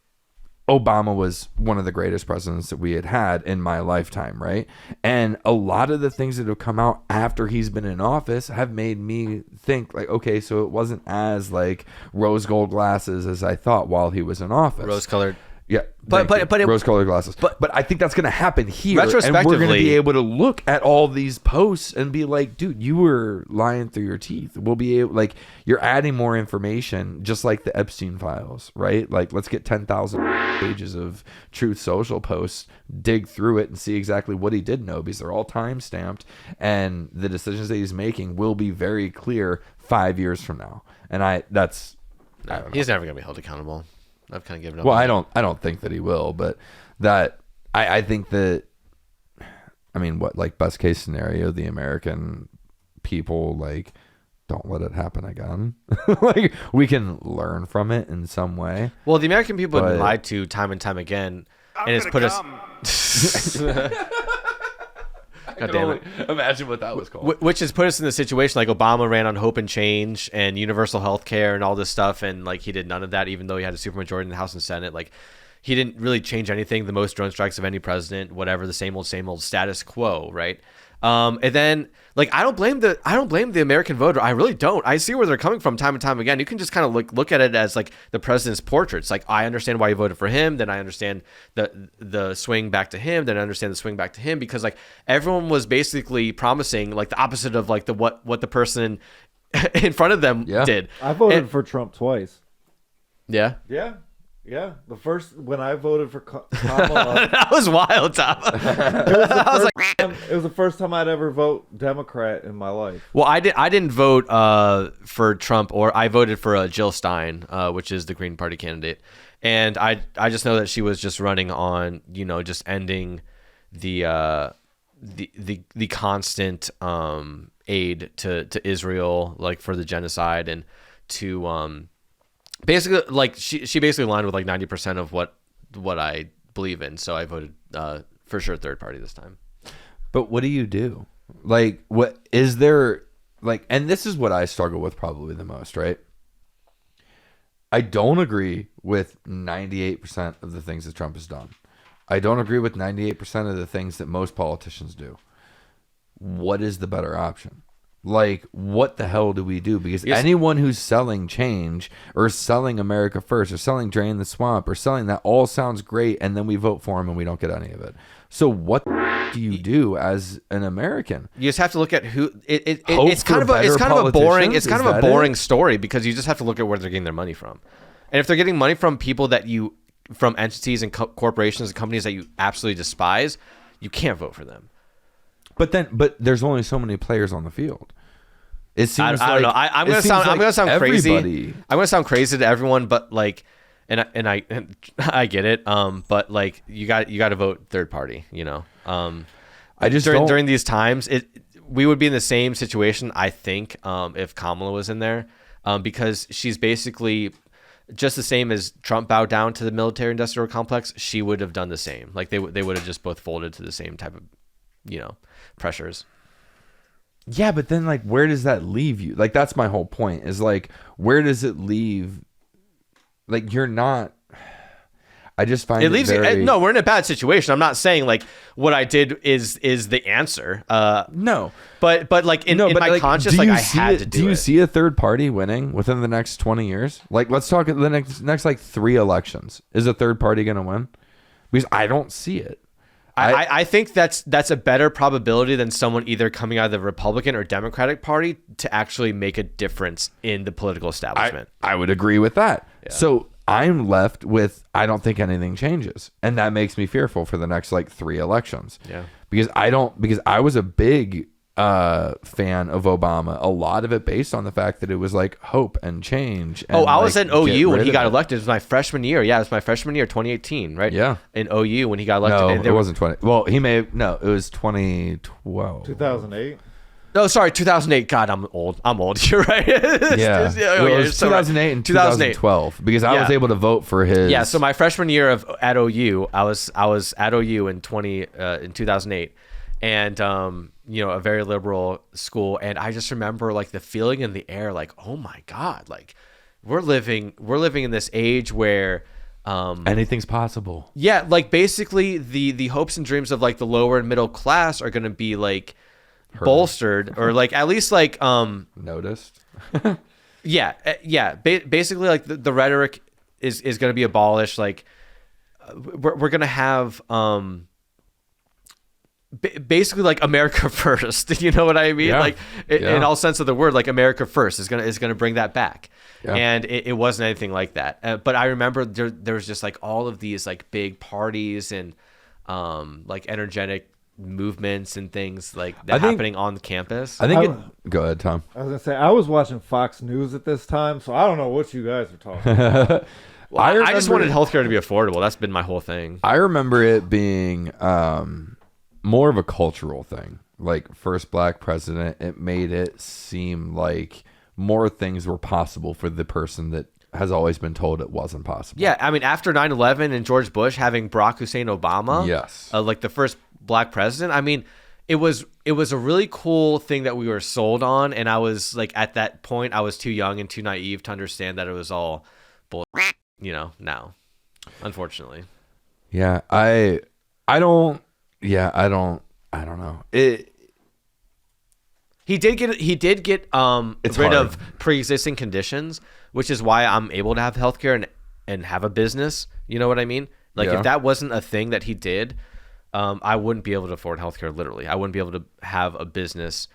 Obama was one of the greatest presidents that we had had in my lifetime, right? And a lot of the things that have come out after he's been in office have made me think like, okay, so it wasn't as like rose gold glasses as I thought while he was in office. Rose colored. Yeah, but rose-colored glasses. But I think that's going to happen here, retrospectively, and we're going to be able to look at all these posts and be like, "Dude, you were lying through your teeth." We'll be able, like, you're adding more information, just like the Epstein files, right? Like, let's get 10,000 pages of Truth Social posts, dig through it, and see exactly what he did know, because they're all time stamped, and the decisions that he's making will be very clear 5 years from now. And he's never going to be held accountable. I've kind of given up. Well, I don't think that he will, but that I think that, I mean, what, like, best case scenario, the American people, like, don't let it happen again. Like, we can learn from it in some way. Well, the American people have been lied to time and time again, and it's put us. God damn it. Imagine what that was called. Which has put us in the situation like Obama ran on hope and change and universal health care and all this stuff, and like he did none of that, even though he had a supermajority in the House and Senate. Like, he didn't really change anything. The most drone strikes of any president, whatever, the same old status quo, right? And then, like, I don't blame the American voter. I really don't. I see where they're coming from time and time again. You can just kind of look at it as like the president's portraits. Like, I understand why you voted for him. Then I understand the swing back to him. Then I understand the swing back to him, because like everyone was basically promising like the opposite of like what the person in front of them did. I voted for Trump twice. Yeah. Yeah, the first when I voted for Kamala, that was wild, Tom. It was the first time I'd ever vote Democrat in my life. Well, I didn't vote for Trump, or I voted for Jill Stein, which is the Green Party candidate, and I just know that she was just running on, you know, just ending the constant aid to Israel, like for the genocide, and to basically, like, she basically aligned with like 90% of what I believe in. So I voted for sure third party this time. But what do you do? Like, what is there, like, and this is what I struggle with probably the most, right? I don't agree with 98% of the things that Trump has done. I don't agree with 98% of the things that most politicians do. What is the better option? Like, what the hell do we do? Because anyone who's selling change or selling America First or selling Drain the Swamp or selling that all sounds great, and then we vote for him and we don't get any of it. So what do you do as an American? You just have to look at who it's kind of a boring story, because you just have to look at where they're getting their money from. And if they're getting money from people from entities and corporations and companies that you absolutely despise, you can't vote for them. But there's only so many players on the field. It seems I don't know. I'm gonna sound crazy. I'm gonna sound crazy to everyone, but like, and I get it. But like, you got to vote third party. You know. I just during these times, we would be in the same situation, I think, if Kamala was in there, because she's basically just the same as Trump bowed down to the military-industrial complex. She would have done the same. Like, they would have just both folded to the same type of, you know, pressures. Yeah, but then, like, where does that leave you? Like, that's my whole point, is like, where does it leave? Like, you're not, I just find it leaves very... No, we're in a bad situation. I'm not saying like what I did is the answer. No, but like in my conscience, like, I had to do it. Do you see a third party winning within the next 20 years? Like, let's talk the next like 3 elections. Is a third party going to win? Because I don't see it. I think that's a better probability than someone either coming out of the Republican or Democratic Party to actually make a difference in the political establishment. I would agree with that. Yeah. So I'm left with, I don't think anything changes. And that makes me fearful for the next like 3 elections. Yeah. Because I was a big fan of Obama. A lot of it based on the fact that it was like hope and change. And I was like, in OU when he got it. elected. It was my freshman year. Yeah, it was my freshman year, 2018, right? Yeah. In OU when he got elected. No, And it wasn't 20. Well, it was 2012. 2008. No, sorry, 2008. God, I'm old. You're right. Yeah. It was so 2008 and 2012 because I was able to vote for his. Yeah, so my freshman year at OU, I was at OU in 2008, and a very liberal school, and I just remember like the feeling in the air, like, oh my God, like we're living in this age where anything's possible. Yeah, like basically the hopes and dreams of like the lower and middle class are gonna be like bolstered or like at least like noticed. Basically like the rhetoric is going to be abolished. Like we're going to have basically like America first. You know what I mean? Yeah. Like in all sense of the word, like America first is going to bring that back. Yeah. And it wasn't anything like that. But I remember there was just like all of these like big parties and like energetic movements and things like that happening on campus. I think go ahead, Tom. I was gonna say I was watching Fox News at this time, so I don't know what you guys are talking about. Well, I just wanted healthcare to be affordable. That's been my whole thing. I remember it being more of a cultural thing. Like first black president, it made it seem like more things were possible for the person that has always been told it wasn't possible. Yeah, I mean after 9/11 and George Bush having Barack Hussein Obama, yes, like the first black president, I mean it was a really cool thing that we were sold on, and I was like at that point I was too young and too naive to understand that it was all bull, now unfortunately. Yeah, I don't know. He did get rid of pre-existing conditions, which is why I'm able to have healthcare and have a business, you know what I mean? Like if that wasn't a thing that he did, I wouldn't be able to afford healthcare. Literally, I wouldn't be able to have a business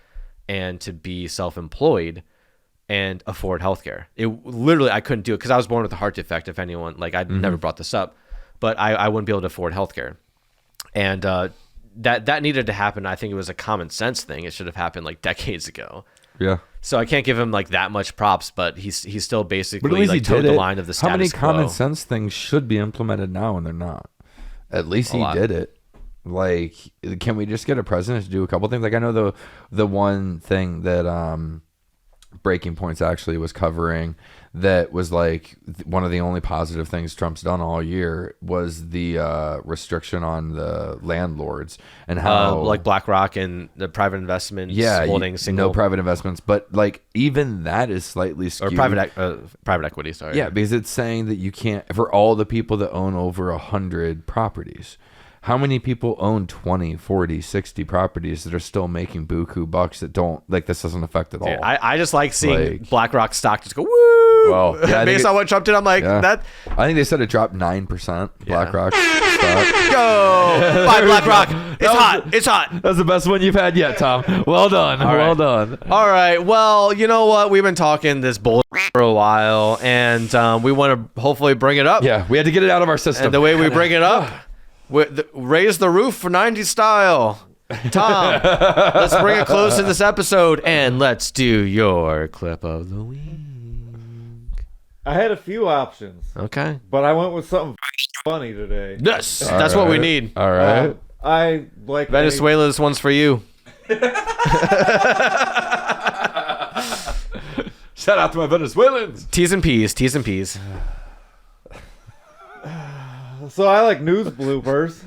and to be self-employed and afford healthcare. I couldn't do it because I was born with a heart defect. If anyone, like I'd never brought this up, but I wouldn't be able to afford healthcare, and that needed to happen. I think it was a common sense thing. It should have happened like decades ago. Yeah. So I can't give him like that much props, but he's still basically but at least like he towed did the it. line of the status quo. How many common sense things should be implemented now and they're not? At least he did it. Like, can we just get a president to do a couple things? Like, I know the one thing that Breaking Points actually was covering that was like one of the only positive things Trump's done all year was the restriction on the landlords and how like BlackRock and the private investments holding single no private investments, but like even that is slightly skewed. Or private equity, sorry. Yeah, because it's saying that you can't, for all the people that own over 100 properties. How many people own 20, 40, 60 properties that are still making buku bucks that don't, like, this doesn't affect at all? I just like seeing BlackRock stock just go, woo! Well, yeah, based on what Trump did, I'm like, that. I think they said it dropped 9%, BlackRock stock. Go! Buy BlackRock! It's hot! That's the best one you've had yet, Tom. Well done. Well done. All right. Well, you know what? We've been talking this bull for a while, and we want to hopefully bring it up. Yeah, we had to get it out of our system. And the way we bring it up... raise the roof for 90s style. Tom, let's bring it close to this episode and let's do your clip of the week. I had a few options. Okay. But I went with something funny today. Yes, that's what we need. All right. I like Venezuela, this one's for you. Shout out to my Venezuelans. T's and P's. So I like news bloopers.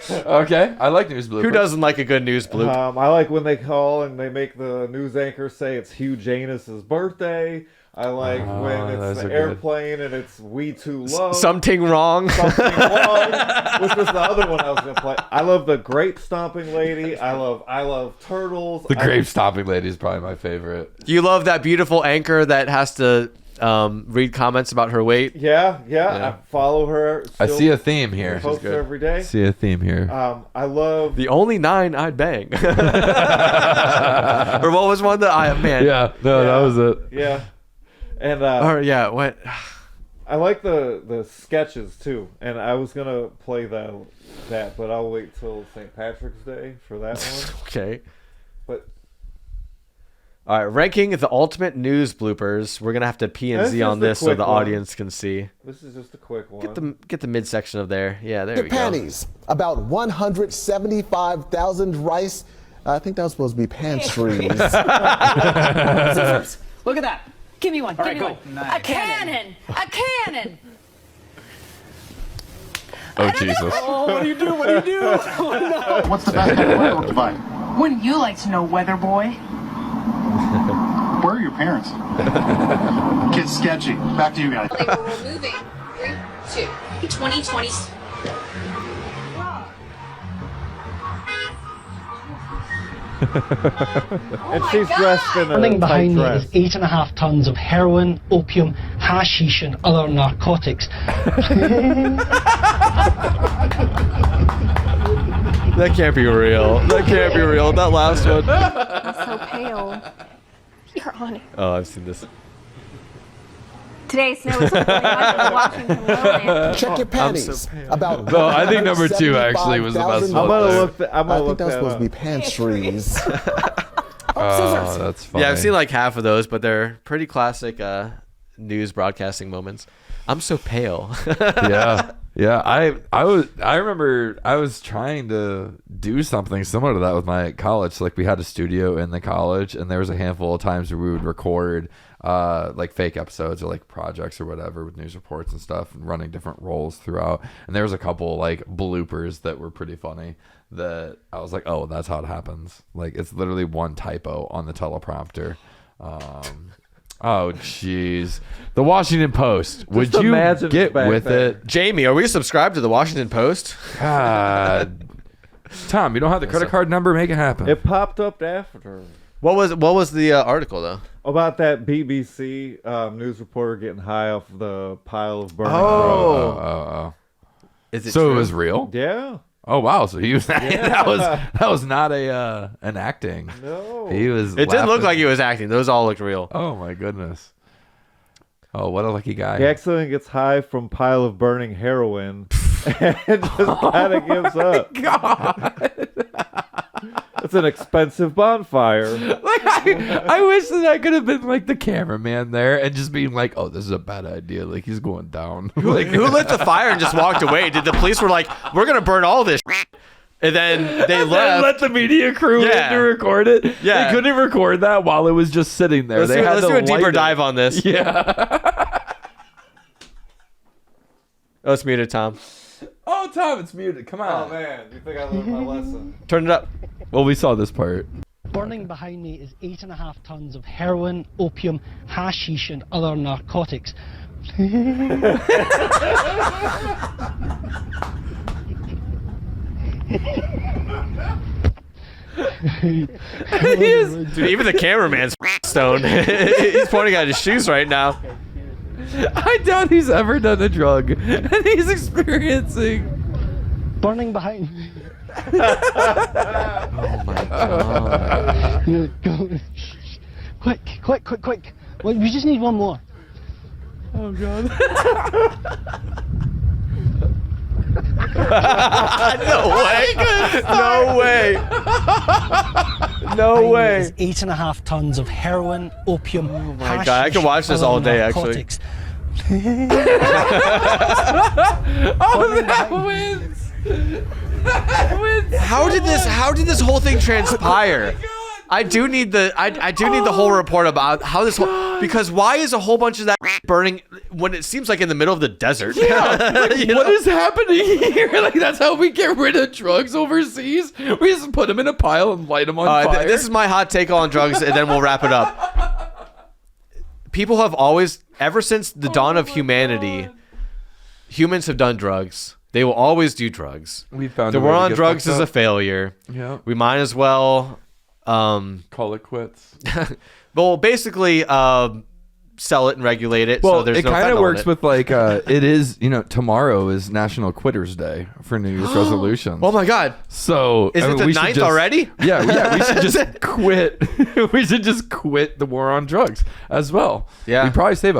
Okay, I like news bloopers. Who doesn't like a good news bloop? I like when they call and they make the news anchor say it's Hugh Janus's birthday. I like when it's the airplane and it's We Too Low. Something wrong. Something wrong. Which was the other one I was gonna play. I love the grape stomping lady. I love turtles. The grape stomping lady is probably my favorite. You love that beautiful anchor that has to read comments about her weight. Yeah. I follow her. I see a theme here. Post her every day. See a theme here. I love the only 9 I'd bang. Or what was one that that was it. Yeah. And what? I like the sketches too, and I was gonna play that, but I'll wait till St. Patrick's Day for that one. Okay. But all right, ranking the ultimate news bloopers. We're gonna have to P&Z on this so the audience can see. This is just a quick one. Get the midsection of there. Yeah, there The we go. panties. About 175,000 rice. I think that was supposed to be pantries. Scissors. Look at that. Give me one. All Give me right, one. nice. A cannon. A cannon. Oh, Jesus. Oh, what do you do? What do you do? Oh, no. What's the best weather device? Wouldn't you like to know, weather boy? Where are your parents? Kid's sketchy. Back to you guys. We're moving. 3, 2, 2020. And she's dressed in a Running tight behind me dress. is 8.5 tons of heroin, opium, hashish, and other narcotics. That can't be real. That can't be real. That last one. I'm so pale. You're on it. Oh, I've seen this. Today, snow is falling on the Washington lowland. Check your panties. About No, I think number 2 actually was the best one. I'm gonna there. look. I'm I gonna look think that was that supposed up. to be pantries. Oh, that's funny. Yeah, I've seen like half of those, but they're pretty classic news broadcasting moments. I'm so pale. Yeah. I remember I was trying to do something similar to that with my college. So, like, we had a studio in the college, and there was a handful of times where we would record like fake episodes or like projects or whatever with news reports and stuff, and running different roles throughout. And there was a couple like bloopers that were pretty funny that I was like, oh, that's how it happens. Like, it's literally one typo on the teleprompter. Oh, jeez. The Washington Post. Would Just you imagine get back with then. it? Jamie, are we subscribed to the Washington Post? God. Tom, you don't have the credit card number? Make it happen. It popped up after. What was the article though? About that BBC news reporter getting high off the pile of burning Oh. Is it so true? it was real? Yeah. Oh wow! So he was that was not an acting. No. He was. It didn't look like he was acting. Those all looked real. Oh my goodness. Oh, what a lucky guy. He accidentally gets high from pile of burning heroin and just kind of gives up. God. It's an expensive bonfire. Like I wish that I could have been like the cameraman there and just being like, "Oh, this is a bad idea." Like he's going down. Like Who lit the fire and just walked away? Did the police were like, "We're gonna burn all this," and then they and left? then let the media crew in to record it. Yeah. They couldn't record that while it was just sitting there. Let's do a light deeper it. dive on this. Yeah. Oh, it's muted, Tom. Oh, Tom, it's muted. Come on. Oh man, you think I learned my lesson? Turn it up. Well, we saw this part. Burning behind me is 8.5 tons of heroin, opium, hashish, and other narcotics. Dude, even the cameraman's stoned. He's pointing at his shoes right now. I doubt he's ever done a drug, and he's experiencing. Burning behind me. Oh my god. Quick. Well, we just need one more. Oh god. No way. No way. Is 8.5 tons of heroin, opium, oh my God, I could watch this all day, actually. Oh, that wins. That wins. How did this whole thing transpire? I do need the whole report about how this whole, because why is a whole bunch of that burning when it seems like in the middle of the desert? Yeah, like, what is happening here? Like, that's how we get rid of drugs overseas. We just put them in a pile and light them on fire. This is my hot take on drugs, and then we'll wrap it up. People have always, ever since the dawn of humanity, humans have done drugs. They will always do drugs. We found the a way war to on get drugs fucked is a up. failure. Yeah. We might as well call it quits. well, basically, sell it and regulate it. Well, so there's it no kind fentanyl of in works it. with like it is. Tomorrow is National Quitters Day for New Year's resolutions. Oh my God! So is it the we should 9th just- already? Yeah. We should just quit. We should just quit the war on drugs as well. Yeah, we probably save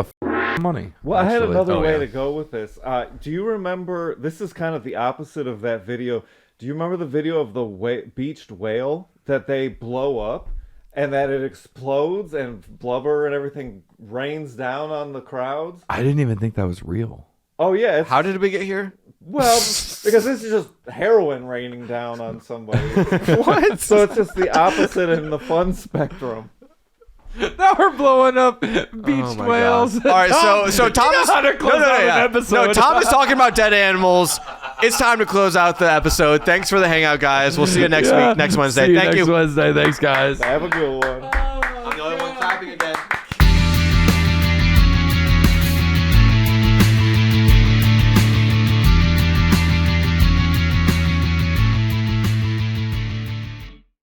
money. Well, I had actually. another way to go with this. Do you remember? This is kind of the opposite of that video. Do you remember the video of the beached whale that they blow up, and that it explodes and blubber and everything rains down on the crowds? I didn't even think that was real. Oh yeah. How did we get here? Well, because this is just heroin raining down on somebody. What? So it's just the opposite in the fun spectrum. Now we're blowing up beached whales. All right, so Tom is Tom is talking about dead animals. It's time to close out the episode. Thanks for the hangout, guys. We'll see you next week, next Wednesday. See you Thank next you. Wednesday. Thanks, guys. Have a good one.